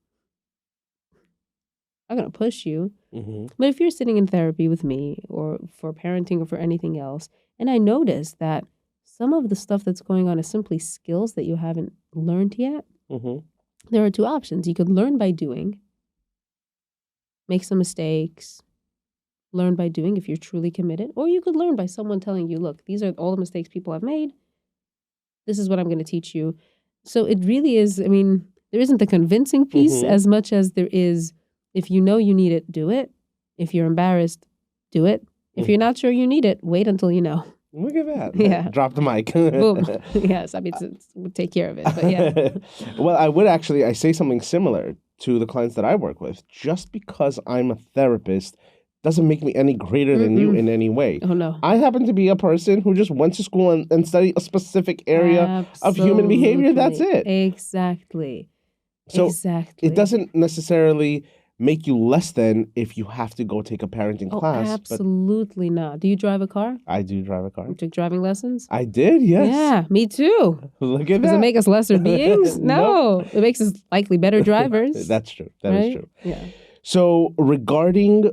I'm going to push you. But if you're sitting in therapy with me or for parenting or for anything else, and I notice that some of the stuff that's going on is simply skills that you haven't learned yet, there are two options. You could learn by doing, make some mistakes, learn by doing if you're truly committed, or you could learn by someone telling you, look, these are all the mistakes people have made. This is what I'm going to teach you. So it really is, I mean, there isn't the convincing piece as much as there is, if you know you need it, do it. If you're embarrassed, do it. If you're not sure you need it, wait until you know. Look at that. Yeah. Drop the mic. Boom. Yes, I mean, we'll take care of it, but yeah. Well, I say something similar to the clients that I work with. Just because I'm a therapist doesn't make me any greater than you in any way. Oh, no. I happen to be a person who just went to school and studied a specific area of human behavior. That's it. Exactly. So exactly. It doesn't necessarily make you less than if you have to go take a parenting class. Absolutely not. Do you drive a car? I do drive a car. You took driving lessons? I did, yes. Yeah, me too. Look at that. Does it make us lesser beings? No. It makes us likely better drivers. That's true. That is true. Yeah. So regarding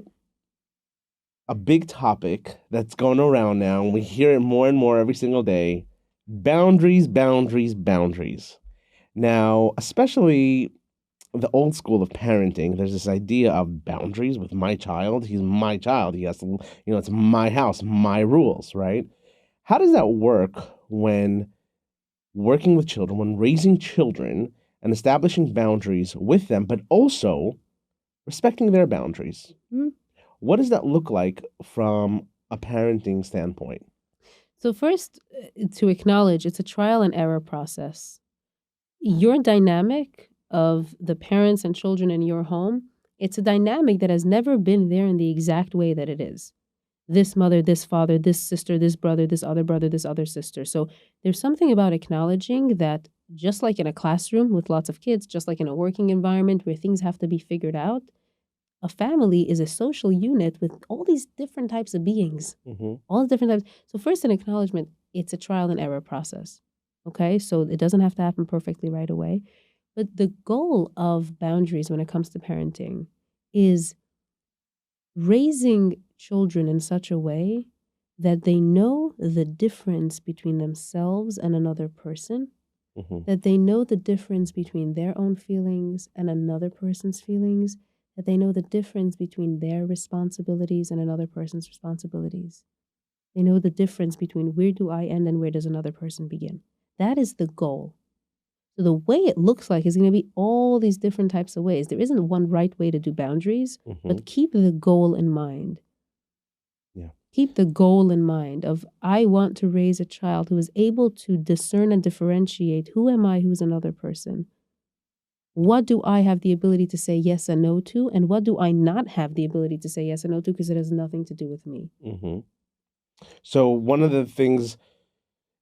a big topic that's going around now, and we hear it more and more every single day, boundaries, boundaries, boundaries. Now, especially the old school of parenting, there's this idea of boundaries with my child. He's my child. He has to, it's my house, my rules, right? How does that work when working with children, when raising children and establishing boundaries with them, but also respecting their boundaries? What does that look like from a parenting standpoint? So first, to acknowledge, it's a trial and error process. Your dynamic of the parents and children in your home, it's a dynamic that has never been there in the exact way that it is. This mother, this father, this sister, this brother, this other sister. So there's something about acknowledging that just like in a classroom with lots of kids, just like in a working environment where things have to be figured out, a family is a social unit with all these different types of beings, all the different types. So first, an acknowledgement, it's a trial and error process. Okay, so it doesn't have to happen perfectly right away. But the goal of boundaries when it comes to parenting is raising children in such a way that they know the difference between themselves and another person, that they know the difference between their own feelings and another person's feelings, that they know the difference between their responsibilities and another person's responsibilities. They know the difference between where do I end and where does another person begin. That is the goal. So the way it looks like is going to be all these different types of ways. There isn't one right way to do boundaries, but keep the goal in mind. Yeah. Keep the goal in mind of I want to raise a child who is able to discern and differentiate who am I, who's another person. What do I have the ability to say yes and no to, and what do I not have the ability to say yes and no to because it has nothing to do with me. So one of the things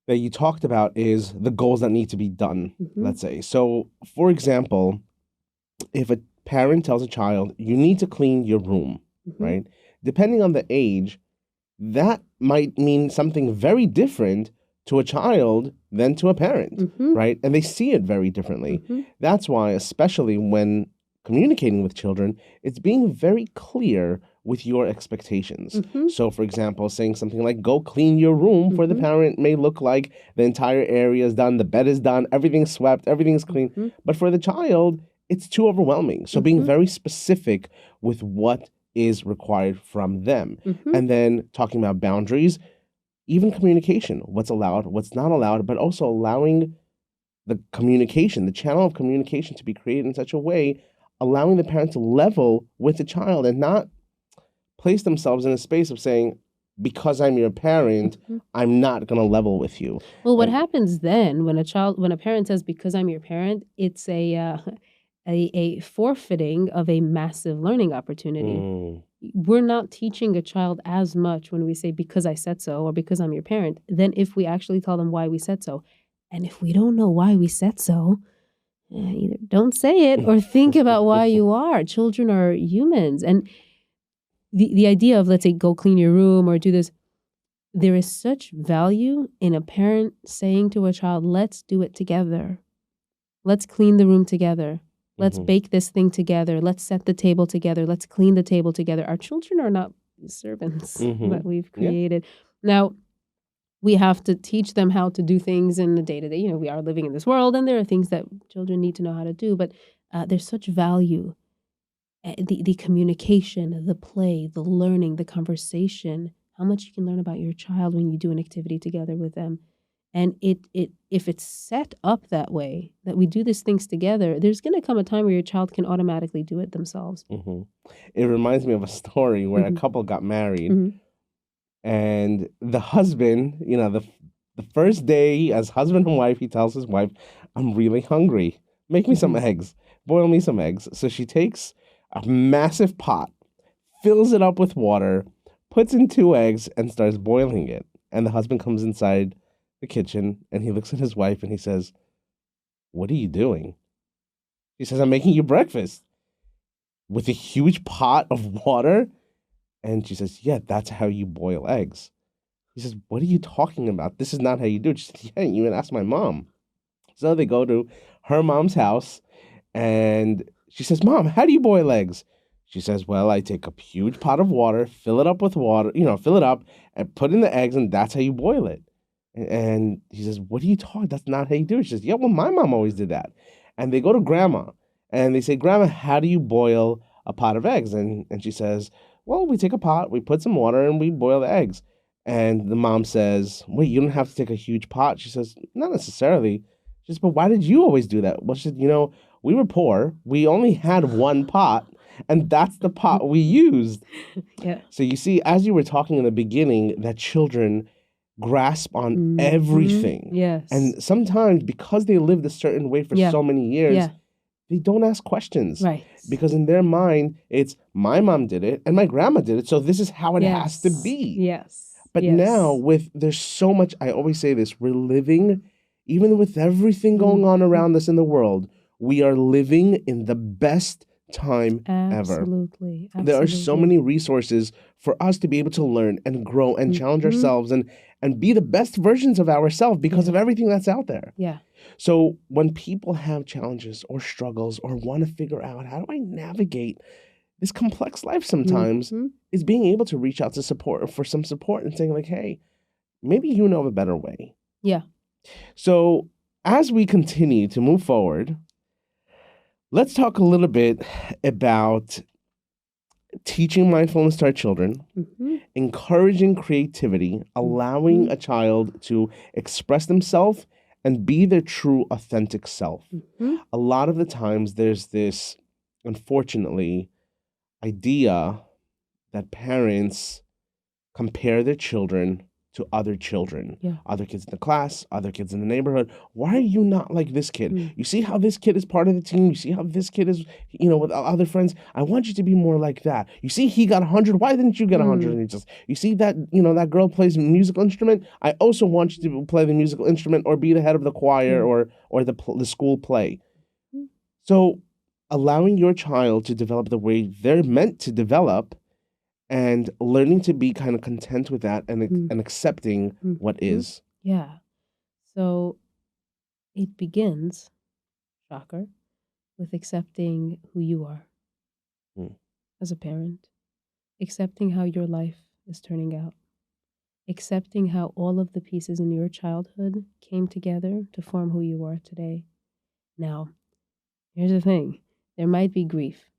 that you talked about is the goals that need to be done, let's say. So, for example, if a parent tells a child, you need to clean your room, right? Depending on the age, that might mean something very different to a child than to a parent, right? And they see it very differently. That's why, especially when communicating with children, it's being very clear with your expectations. So, for example, saying something like, go clean your room for the parent may look like the entire area is done, the bed is done, everything's swept, everything's clean. But for the child, it's too overwhelming. So being very specific with what is required from them. And then talking about boundaries, even communication, what's allowed, what's not allowed, but also allowing the communication, the channel of communication to be created in such a way, allowing the parent to level with the child and not place themselves in a space of saying, because I'm your parent, I'm not going to level with you. Well, what happens then when a parent says, because I'm your parent, it's a forfeiting of a massive learning opportunity. We're not teaching a child as much when we say, because I said so, or because I'm your parent, than if we actually tell them why we said so. And if we don't know why we said so, either don't say it or think about why you are. Children are humans. And the idea of, let's say, go clean your room or do this, there is such value in a parent saying to a child, let's do it together. Let's clean the room together. Let's bake this thing together. Let's set the table together. Let's clean the table together. Our children are not servants that we've created. Now, we have to teach them how to do things in the day-to-day. You know, we are living in this world, and there are things that children need to know how to do, but there's such value. The communication, the play, the learning, the conversation, how much you can learn about your child when you do an activity together with them. And if it's set up that way, that we do these things together, there's going to come a time where your child can automatically do it themselves. It reminds me of a story where a couple got married, and the husband, you know, the first day as husband and wife, he tells his wife, I'm really hungry. Make me some eggs. Boil me some eggs. So she takes a massive pot, fills it up with water, puts in 2 eggs, and starts boiling it. And the husband comes inside the kitchen, and he looks at his wife, and he says, what are you doing? He says, I'm making you breakfast. With a huge pot of water? And she says, yeah, that's how you boil eggs. He says, what are you talking about? This is not how you do it. She says, yeah, you even ask my mom. So they go to her mom's house, and she says, Mom, how do you boil eggs? She says, well, I take a huge pot of water, fill it up with water, fill it up, and put in the eggs, and that's how you boil it. And he says, what are you talking? That's not how you do it. She says, yeah, well, my mom always did that. And they go to Grandma, and they say, Grandma, how do you boil a pot of eggs? And she says, well, we take a pot, we put some water, and we boil the eggs. And the mom says, wait, you don't have to take a huge pot. She says, not necessarily. She says, but why did you always do that? Well, she said, we were poor. We only had one pot, and that's the pot we used. Yeah. So you see, as you were talking in the beginning, that children grasp on everything. Yes. And sometimes because they lived a certain way for so many years, they don't ask questions. Right. Because in their mind, it's my mom did it and my grandma did it, so this is how it has to be. Yes. But now there's so much, I always say this, we're living, even with everything going on around us in the world, we are living in the best time ever. Absolutely. There are so many resources for us to be able to learn and grow and challenge ourselves and be the best versions of ourselves because of everything that's out there. Yeah. So when people have challenges or struggles or want to figure out how do I navigate this complex life sometimes, is being able to reach out to for some support and saying like, hey, maybe you know of a better way. Yeah. So as we continue to move forward, let's talk a little bit about teaching mindfulness to our children, encouraging creativity, allowing a child to express themselves and be their true, authentic self. A lot of the times there's this, unfortunately, idea that parents compare their children to other children, other kids in the class, other kids in the neighborhood. Why are you not like this kid? You see how this kid is part of the team? You see how this kid is, with other friends? I want you to be more like that. You see he got 100. Why didn't you get 100? And you see that, that girl plays a musical instrument? I also want you to play the musical instrument or be the head of the choir or the school play. So allowing your child to develop the way they're meant to develop and learning to be kind of content with that and accepting what is. Yeah. So it begins, shocker, with accepting who you are as a parent, accepting how your life is turning out, accepting how all of the pieces in your childhood came together to form who you are today. Now, here's the thing. There might be grief.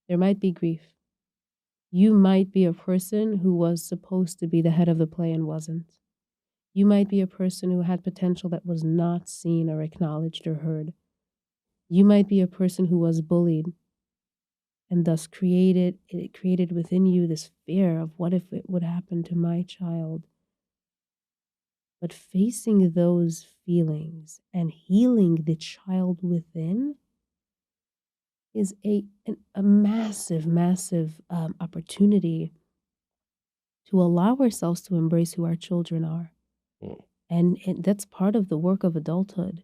There might be grief. You might be a person who was supposed to be the head of the play and wasn't. You might be a person who had potential that was not seen or acknowledged or heard. You might be a person who was bullied and thus created within you this fear of what if it would happen to my child. But facing those feelings and healing the child within is a massive, massive opportunity to allow ourselves to embrace who our children are. And that's part of the work of adulthood.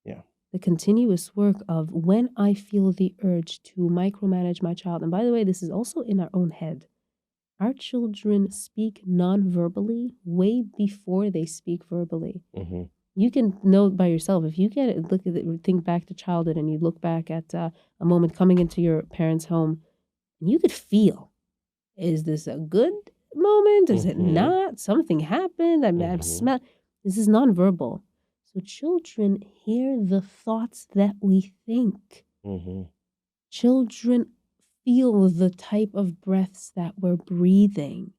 Yeah. The continuous work of when I feel the urge to micromanage my child. And by the way, this is also in our own head. Our children speak non-verbally way before they speak verbally. Mm-hmm. You can know by yourself. If you get look at it, think back to childhood, and you look back at a moment coming into your parents' home, and you could feel, is this a good moment? Is it not? Something happened. I'm smell. This is nonverbal. So children hear the thoughts that we think. Children feel the type of breaths that we're breathing.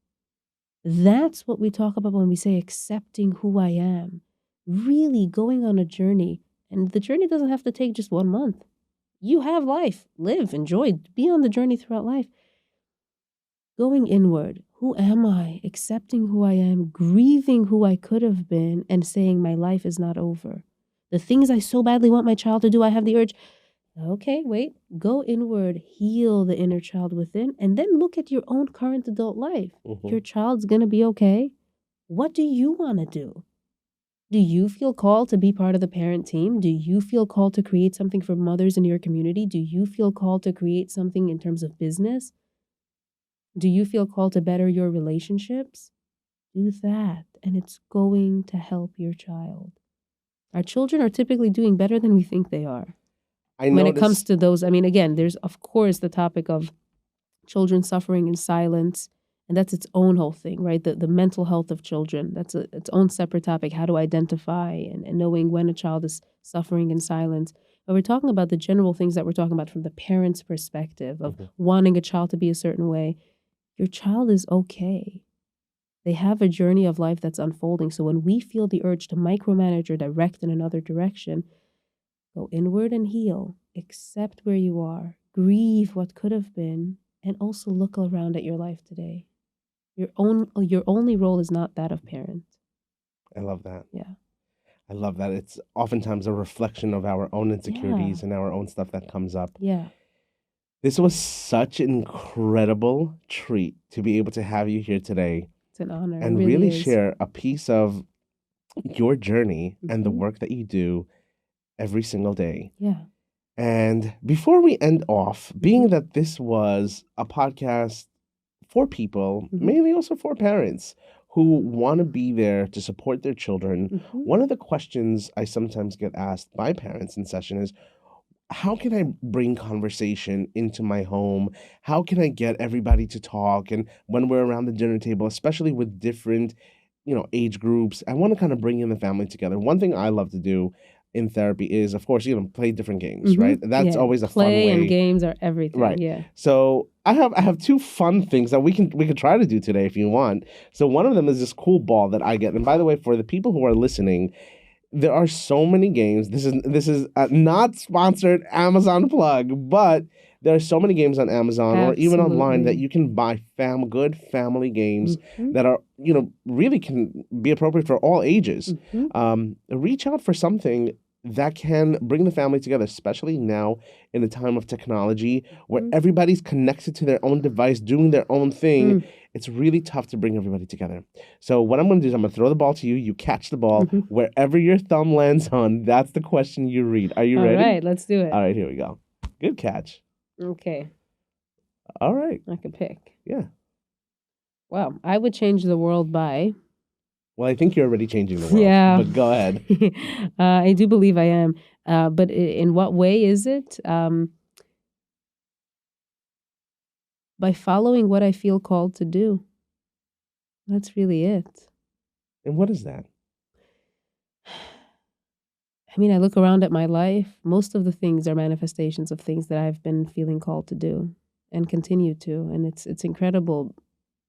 That's what we talk about when we say accepting who I am. Really going on a journey. And the journey doesn't have to take just 1 month. You have life. Live, enjoy, be on the journey throughout life. Going inward. Who am I? Accepting who I am, grieving who I could have been, and saying my life is not over. The things I so badly want my child to do, I have the urge. Okay, wait. Go inward, heal the inner child within, and then look at your own current adult life. Your child's going to be okay. What do you want to do? Do you feel called to be part of the parent team? Do you feel called to create something for mothers in your community? Do you feel called to create something in terms of business? Do you feel called to better your relationships? Do that, and it's going to help your child. Our children are typically doing better than we think they are. When it comes to those, I mean, again, there's, of course, the topic of children suffering in silence, and that's its own whole thing, right? The mental health of children, that's its own separate topic, how to identify and knowing when a child is suffering in silence. But we're talking about the general things that we're talking about from the parent's perspective of wanting a child to be a certain way. Your child is okay. They have a journey of life that's unfolding. So when we feel the urge to micromanage or direct in another direction, go inward and heal. Accept where you are. Grieve what could have been. And also look around at your life today. Your only role is not that of parent. I love that. Yeah. I love that. It's oftentimes a reflection of our own insecurities and our own stuff that comes up. Yeah. This was such an incredible treat to be able to have you here today. It's an honor. And it really is. share a piece of your journey and the work that you do every single day. Yeah. And before we end off, being that this was a podcast for people, mainly also for parents who want to be there to support their children, one of the questions I sometimes get asked by parents in session is, how can I bring conversation into my home? How can I get everybody to talk? And when we're around the dinner table, especially with different, age groups, I want to kind of bring in the family together. One thing I love to do in therapy is, of course, play different games, right? That's always a fun way. Play and games are everything, right? Yeah. So I have two fun things that we can try to do today if you want. So one of them is this cool ball that I get. And by the way, for the people who are listening, there are so many games. This is a not sponsored Amazon plug, but there are so many games on Amazon or even online that you can buy good family games that are, really can be appropriate for all ages. Reach out for something that can bring the family together, especially now in a time of technology where everybody's connected to their own device, doing their own thing. It's really tough to bring everybody together. So what I'm going to do is I'm going to throw the ball to you. You catch the ball. Wherever your thumb lands on, that's the question you read. Are you ready? All right, let's do it. All right, here we go. Good catch. Okay. All right. I can pick. Yeah. Wow. I would change the world by... Well, I think you're already changing the world. Yeah. But go ahead. I do believe I am. But in what way is it? By following what I feel called to do. That's really it. And what is that? I mean, I look around at my life. Most of the things are manifestations of things that I've been feeling called to do and continue to. And it's incredible.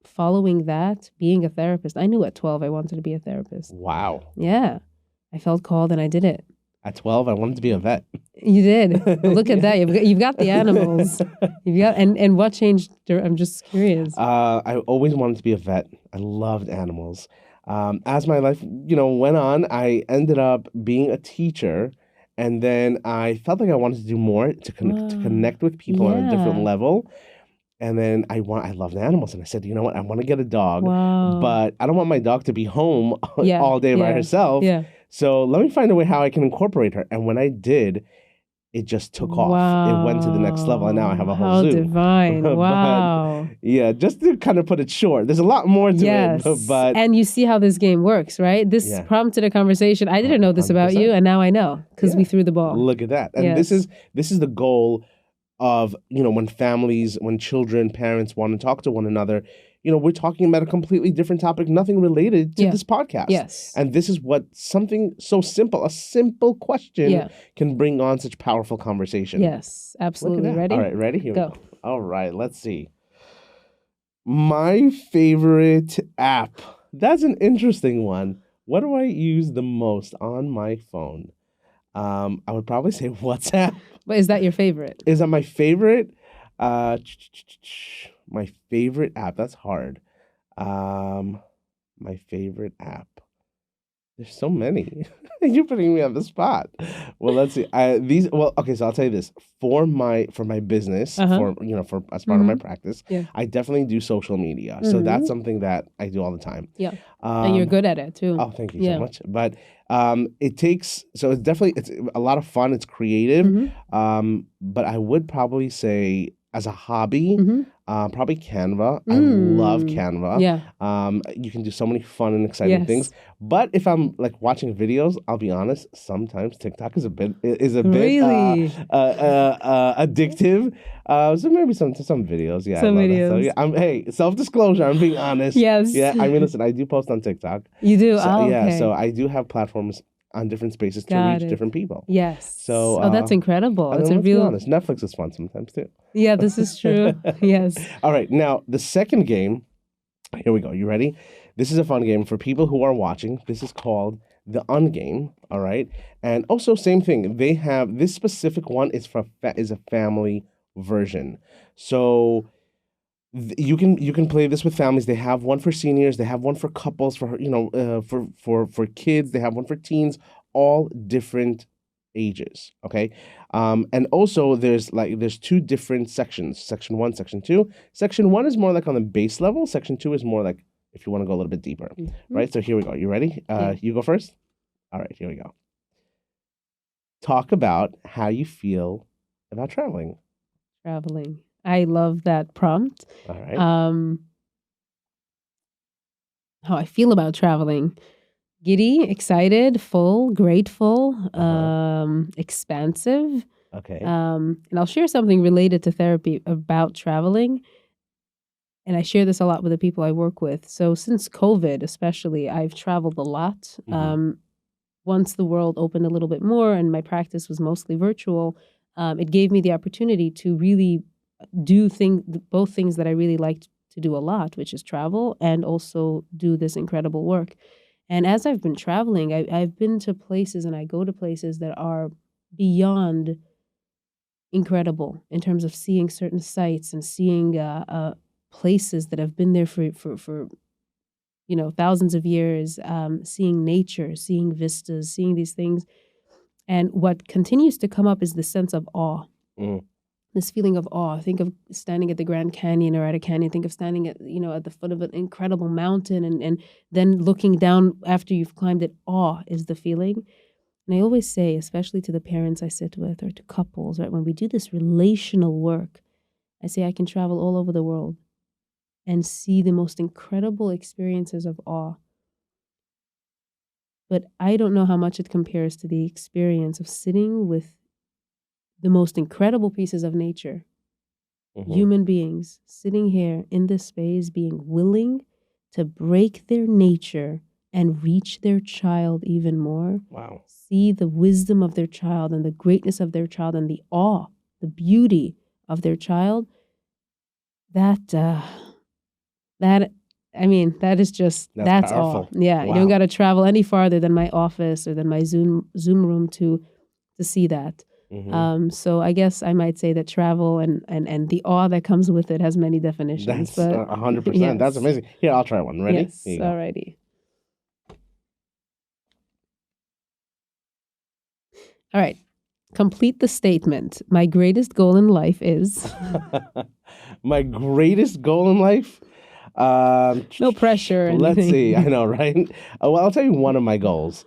Following that, being a therapist. I knew at 12 I wanted to be a therapist. Wow. Yeah. I felt called and I did it. At 12, I wanted to be a vet. You did. Well, look at that. You've got the animals. And what changed? I'm just curious. I always wanted to be a vet. I loved animals. As my life, went on, I ended up being a teacher, and then I felt like I wanted to do more to connect with people on a different level. And then I love animals, and I said, you know what, I want to get a dog, Wow. but I don't want my dog to be home Yeah. all day by Yeah. herself. Yeah. So let me find a way how I can incorporate her. And when I did, it just took off. It went to the next level, and now I have Wow. a whole How zoo. divine. But Wow. yeah, just to kind of put it short, there's a lot more to it. Yes. But And you see how this game works, right? This yeah, prompted a conversation. I didn't know this about you, 100%. and now I know because we Yeah, threw the ball. look at that. And Yes. this is the goal of, when children, parents want to talk to one another, we're talking about a completely different topic, nothing related to Yeah. this podcast. Yes. And this is what something so simple, a simple question, Yeah. can bring on such powerful conversation. Yes. Look at Absolutely. that. Ready? All right, ready? Here we Go. go. All right, let's see. My favorite app. That's an interesting one. What do I use the most on my phone? I would probably say WhatsApp. But is that your favorite? Is that my favorite? Uh, my favorite app. That's hard. My favorite app. There's so many. You're putting me on the spot. Well, let's see. Okay, so I'll tell you this. For my business, Uh-huh. for as part of my Mhm. practice, Yeah. I definitely do social media. So that's Mhm. something that I do all the time. Yeah. And you're Um, good at it too. oh, thank you so Yeah. much. But it's a lot of fun. It's creative. But I would probably say as a hobby, Mhm. probably Canva. I love Mm. Canva. Yeah. You can do so many fun and exciting things. Yes. But if I'm like watching videos, I'll be honest, sometimes TikTok is a bit Really? addictive. So maybe some videos. Yeah, I Some love that. So videos. yeah, hey, self-disclosure, I'm being honest. Yes. Yeah, I mean, listen, I do post on TikTok. You do? So Oh, yeah, okay. so I do have platforms on different spaces to Got reach it. different people. Yes. So Oh, that's incredible. and It's then a let's be real. honest, Netflix is fun sometimes too. Yeah, this is true. Yes. All right, now the second game. Here we go. You ready? This is a fun game for people who are watching. This is called the Ungame. All right, and also same thing. They have this specific one is a family version. So you can play this with families. They have one for seniors. They have one for couples. For kids. They have one for teens. All different ages. Okay, and also there's two different sections. Section 1, Section 2. Section 1 is more like on the base level. Section 2 is more like if you want to go a little bit deeper. Mhm. Right. So here we go. You ready? Yeah. You go first. All right. Here we go. Talk about how you feel about traveling. Traveling. I love that prompt. All right. How I feel about traveling. Giddy, excited, full, grateful, expansive. Okay. And I'll share something related to therapy about traveling. And I share this a lot with the people I work with. So since COVID, especially, I've traveled a lot. Once the world opened a little bit more and my practice was mostly virtual, it gave me the opportunity to really do both things that I really liked to do a lot, which is travel and also do this incredible work. And as I've been traveling, I've been to places and I go to places that are beyond incredible in terms of seeing certain sites and seeing places that have been there for thousands of years, seeing nature, seeing vistas, seeing these things. And what continues to come up is the sense of awe. Mm. This feeling of awe. Think of standing at the Grand Canyon or at a canyon. Think of standing at the foot of an incredible mountain and then looking down after you've climbed it. Awe is the feeling. And I always say, especially to the parents I sit with or to couples, right, when we do this relational work, I say I can travel all over the world and see the most incredible experiences of awe. But I don't know how much it compares to the experience of sitting with the most incredible pieces of nature, human beings sitting here in this space, being willing to break their nature and reach their child even more. Wow. See the wisdom of their child and the greatness of their child and the awe, the beauty of their child. That is just, that's powerful. awe. Yeah, Wow. you don't got to travel any farther than my office or than my Zoom room to see that. So I guess I might say that travel and the awe that comes with it has many definitions. That's But 100%. yes. That's amazing. Here, I'll try one. Ready? Yes. Here you go. Alrighty. All right. Complete the statement. My greatest goal in life is... My greatest goal in life? No pressure or Let's see. I anything. know, right? Well, I'll tell you one of my goals.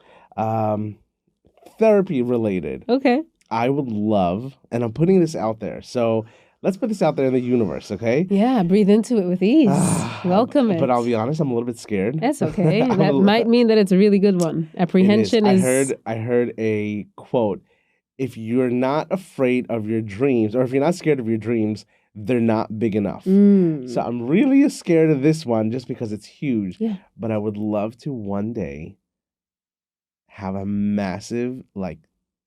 Therapy related. Okay. I would love, and I'm putting this out there. So let's put this out there in the universe, okay? Yeah, breathe into it with ease. Welcome it. But I'll be honest, I'm a little bit scared. That's okay. I'm That might mean that it's a really good one. It is. Apprehension is... I heard a quote. If you're not afraid of your dreams, or if you're not scared of your dreams, they're not big enough. So I'm really scared of this one just because it's huge. Yeah. But I would love to one day have a massive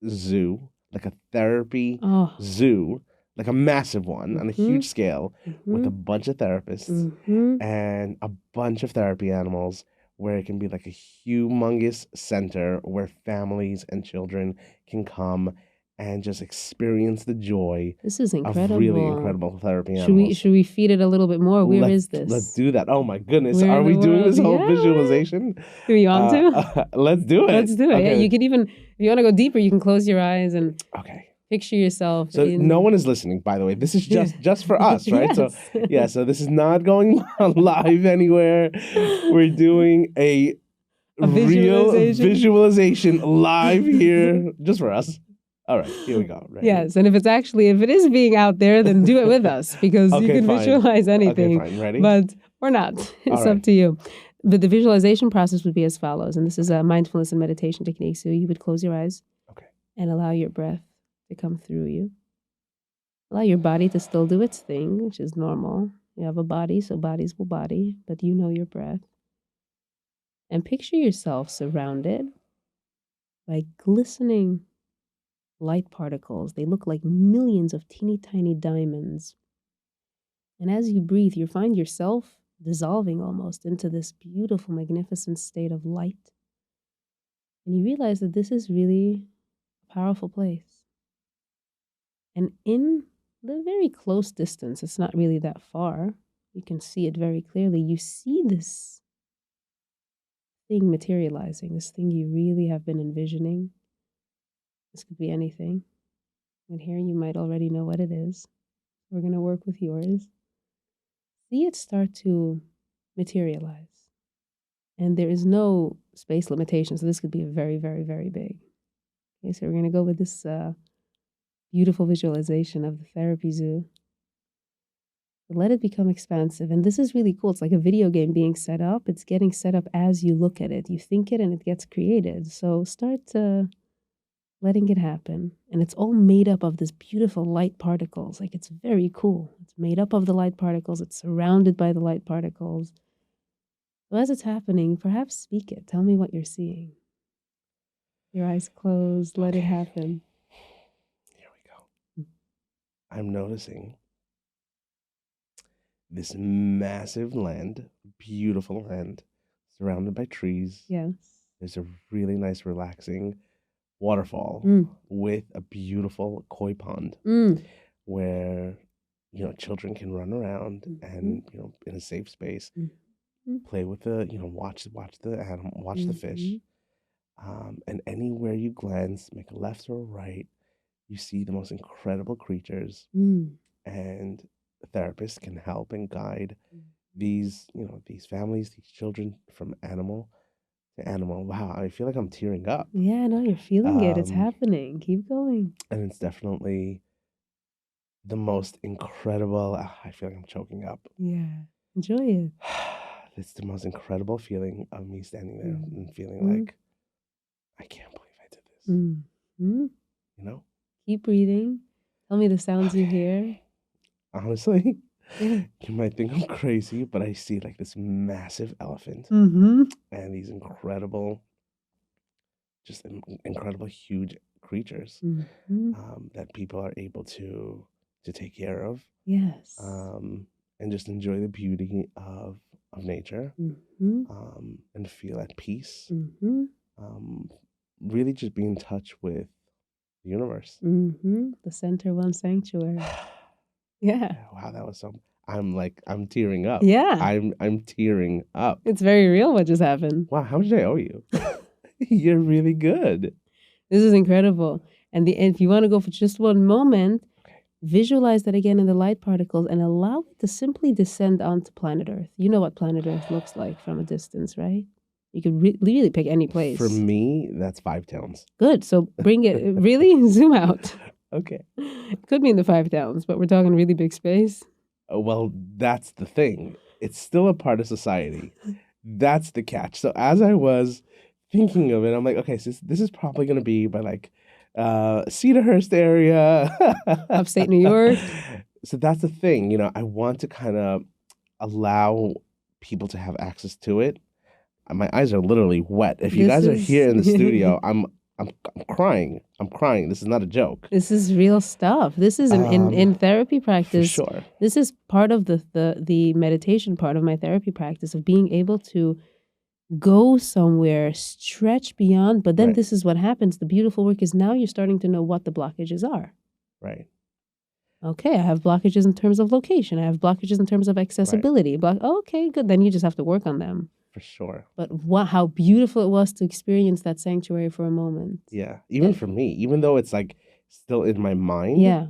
zoo, like a therapy zoo, like a massive one on a huge scale with a bunch of therapists and a bunch of therapy animals, where it can be like a humongous center where families and children can come and just experience the joy This is of incredible. really incredible therapy animals. Should we feed it a little bit more? Where is this? Let's do that. Oh my goodness. Where Are in we the doing this world? whole Yeah. visualization? Do you want to? Let's do it. Let's do it. Okay. Yeah, you can even, if you want to go deeper, you can close your eyes and Okay. picture yourself. So no one is listening, by the way. This is just for us, right? Yes. So yeah, so this is not going live anywhere. We're doing a real visualization live here just for us. All right, here we go. Right. Yes, and if it is being out there, then do it with us, because you can fine. visualize anything. Okay, fine. Ready? But or not. It's right. up to you. But the visualization process would be as follows, and this is a mindfulness and meditation technique. So you would close your eyes and allow your breath to come through you. Allow your body to still do its thing, which is normal. You have a body, so bodies will body, but you know your breath. And picture yourself surrounded by glistening light particles. They look like millions of teeny tiny diamonds. And as you breathe, you find yourself dissolving almost into this beautiful, magnificent state of light. And you realize that this is really a powerful place. And in the very close distance, it's not really that far, you can see it very clearly, you see this thing materializing, this thing you really have been envisioning. This could be anything. And here you might already know what it is. We're going to work with yours. See it start to materialize. And there is no space limitation, so this could be very, very, very big. Okay, so we're going to go with this beautiful visualization of the therapy zoo. Let it become expansive. And this is really cool. It's like a video game being set up. It's getting set up as you look at it. You think it and it gets created. So start letting it happen. And it's all made up of this beautiful light particles. Like, it's very cool. It's made up of the light particles. It's surrounded by the light particles. So as it's happening, perhaps speak it. Tell me what you're seeing. Your eyes closed. Let it happen. Here we go. I'm noticing this massive land, beautiful land, surrounded by trees. Yes. There's a really nice, relaxing waterfall with a beautiful koi pond where, children can run around and, in a safe space, play with the, watch the animal, watch the fish. And anywhere you glance, make a left or a right, you see the most incredible creatures. And therapists can help and guide these families, these children from animal to animal. Wow, I feel like I'm tearing up. Yeah, no, you're feeling it. It's happening. Keep going. And it's definitely the most incredible. I feel like I'm choking up. Yeah, enjoy it. It's the most incredible feeling of me standing there and feeling like, I can't believe I did this. Keep breathing. Tell me the sounds you hear. Honestly, you might think I'm crazy, but I see like this massive elephant and these incredible huge creatures that people are able to take care of. Yes. And just enjoy the beauty of nature and feel at peace. Really just be in touch with the universe. The center one sanctuary. Yeah. Wow, that was so. I'm tearing up. Yeah. I'm tearing up. It's very real what just happened. Wow, how much did I owe you? You're really good. This is incredible. And if you want to go for just one moment, Okay. visualize that again in the light particles and allow it to simply descend onto planet Earth. You know what planet Earth looks like from a distance, right? You could really pick any For place. me, that's 5 towns. Good. So bring it, really zoom out. Okay. It could be in the 5 towns, but we're talking really big space. Well, that's the thing. It's still a part of society. That's the catch. So as I was thinking of it, I'm like, okay, so this is probably gonna be by like Cedarhurst area. Upstate New York. So that's the thing, I want to kind of allow people to have access to it. My eyes are literally wet. If you This guys are is here in the studio, I'm crying. I'm crying. This is not a joke. this is real stuff. This is in therapy For practice. sure. This is part of the meditation part of my therapy practice of being able to go somewhere, stretch beyond. But then Right. this is what happens. The beautiful work is now you're starting to know what the blockages are. Right. Okay, I have blockages in terms of location. I have blockages in terms of accessibility. Okay, good. Then you just have to work on them. For sure. But how beautiful it was to experience that sanctuary for a moment. Yeah. Even for me, even though it's like still in my mind, Yeah.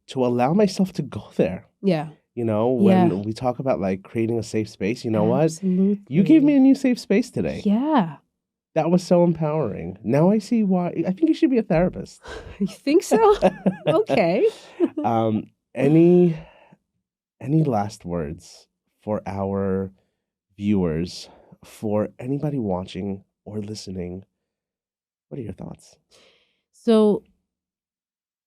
to allow myself to go there. Yeah. When we talk about like creating a safe space, you know what? Absolutely. You gave me a new safe space today. Yeah. That was so empowering. Now I see why. I think you should be a therapist. You think so? Okay. Any last words for our viewers, for anybody watching or listening? What are your thoughts? So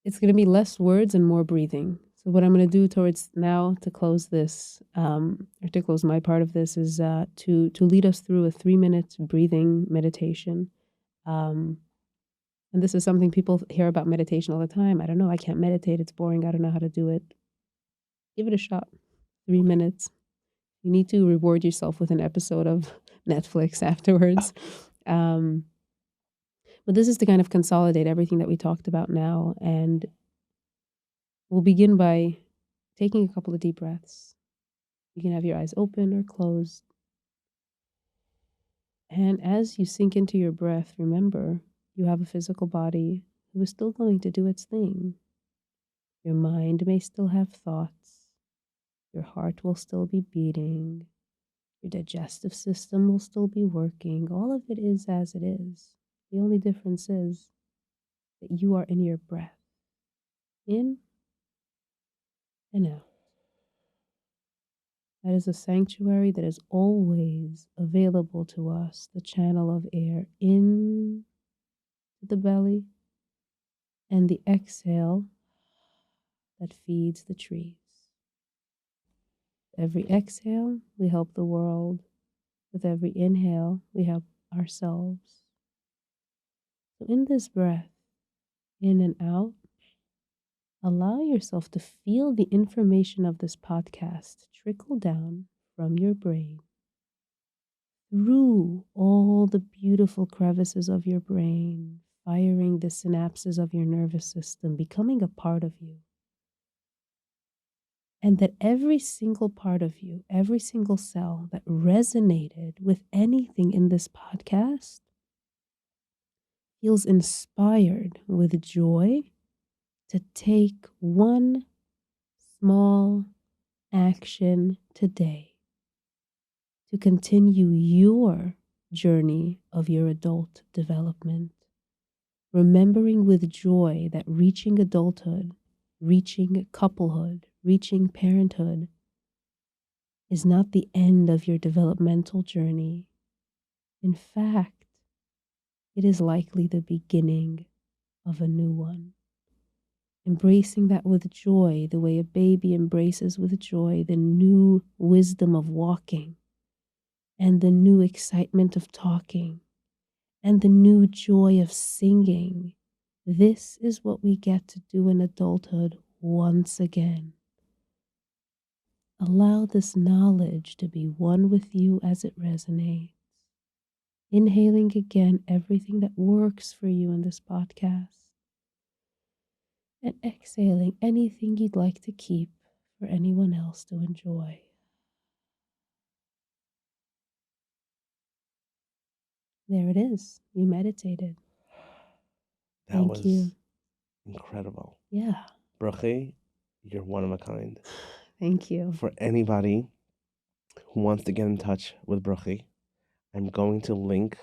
it's going to be less words and more breathing. So what I'm going to do towards now to close this, or to close my part of this, is to lead us through a 3-minute breathing meditation. And this is something people hear about meditation all the time. I don't know. I can't meditate. It's boring. I don't know how to do it. Give it a shot. 3 minutes. You need to reward yourself with an episode of Netflix afterwards. But this is to kind of consolidate everything that we talked about now. And we'll begin by taking a couple of deep breaths. You can have your eyes open or closed. And as you sink into your breath, remember you have a physical body who is still going to do its thing. Your mind may still have thoughts. Your heart will still be beating. Your digestive system will still be working. All of it is as it is. The only difference is that you are in your breath. In and out. That is a sanctuary that is always available to us, the channel of air in the belly and the exhale that feeds the trees. Every exhale, we help the world. With every inhale, we help ourselves. So in this breath, in and out, allow yourself to feel the information of this podcast trickle down from your brain through all the beautiful crevices of your brain, firing the synapses of your nervous system, becoming a part of you. And that every single part of you, every single cell that resonated with anything in this podcast feels inspired with joy to take one small action today to continue your journey of your adult development, remembering with joy that reaching adulthood, reaching couplehood, reaching parenthood is not the end of your developmental journey. In fact, it is likely the beginning of a new one. Embracing that with joy, the way a baby embraces with joy the new wisdom of walking, and the new excitement of talking, and the new joy of singing. This is what we get to do in adulthood once again. Allow this knowledge to be one with you as it resonates. Inhaling again everything that works for you in this podcast. And exhaling anything you'd like to keep for anyone else to enjoy. There it is. You meditated. That Thank was you. Incredible. Yeah. Bruchy, you're one of a kind. Thank you. For anybody who wants to get in touch with Bruchy, I'm going to link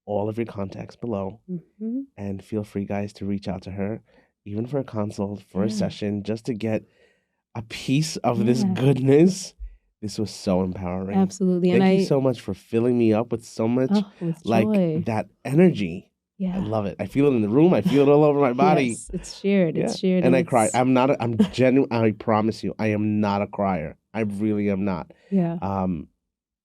all of your contacts below. Mm-hmm. And feel free, guys, to reach out to her, even for a consult, for a Yeah. session, just to get a piece of this Yeah. goodness. This was so empowering. Absolutely. Thank And you so much for filling me up with so much with like joy. that energy. I Yeah. love it. I feel it in the room. I feel it all over my body. Yes, it's shared. Yeah. It's shared. And I cry. I'm genuine. I promise you, I am not a crier. I really am not. Yeah.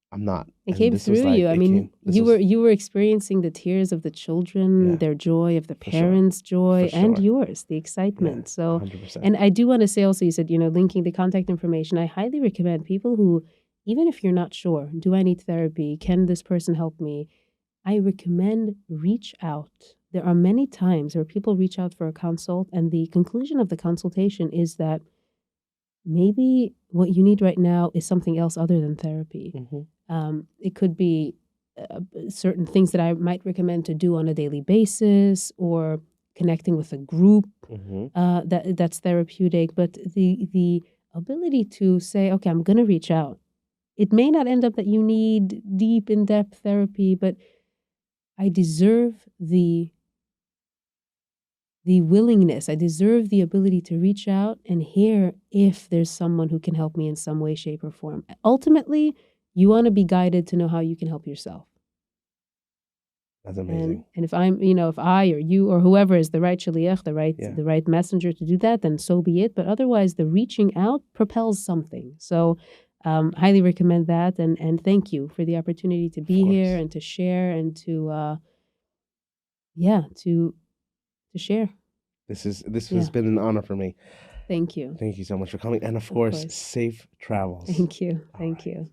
I'm not. It And came this was through like, you. I it mean, came, this you was, were experiencing the tears of the children, Yeah. their joy, of the For sure. parents' joy, For and sure. yours, the excitement. So, 100%. and I do want to say also, you said, linking the contact information. I highly recommend people who, even if you're not sure, do I need therapy? Can this person help me? I recommend reach out. There are many times where people reach out for a consult, and the conclusion of the consultation is that maybe what you need right now is something else other than therapy. It could be certain things that I might recommend to do on a daily basis, or connecting with a group that's therapeutic. But the ability to say, okay, I'm going to reach out. It may not end up that you need deep, in-depth therapy, but I deserve the willingness. I deserve the ability to reach out and hear if there's someone who can help me in some way, shape, or form. Ultimately, you want to be guided to know how you can help yourself. That's amazing. And if I'm, if I or you or whoever is the right shaliach, the right messenger to do that, then so be it. But otherwise, the reaching out propels something. So, highly recommend that. And thank you for the opportunity to be here and to share and to share. This has been an honor for me. Thank you. Thank you so much for coming. And of course, safe travels. Thank you. Thank you.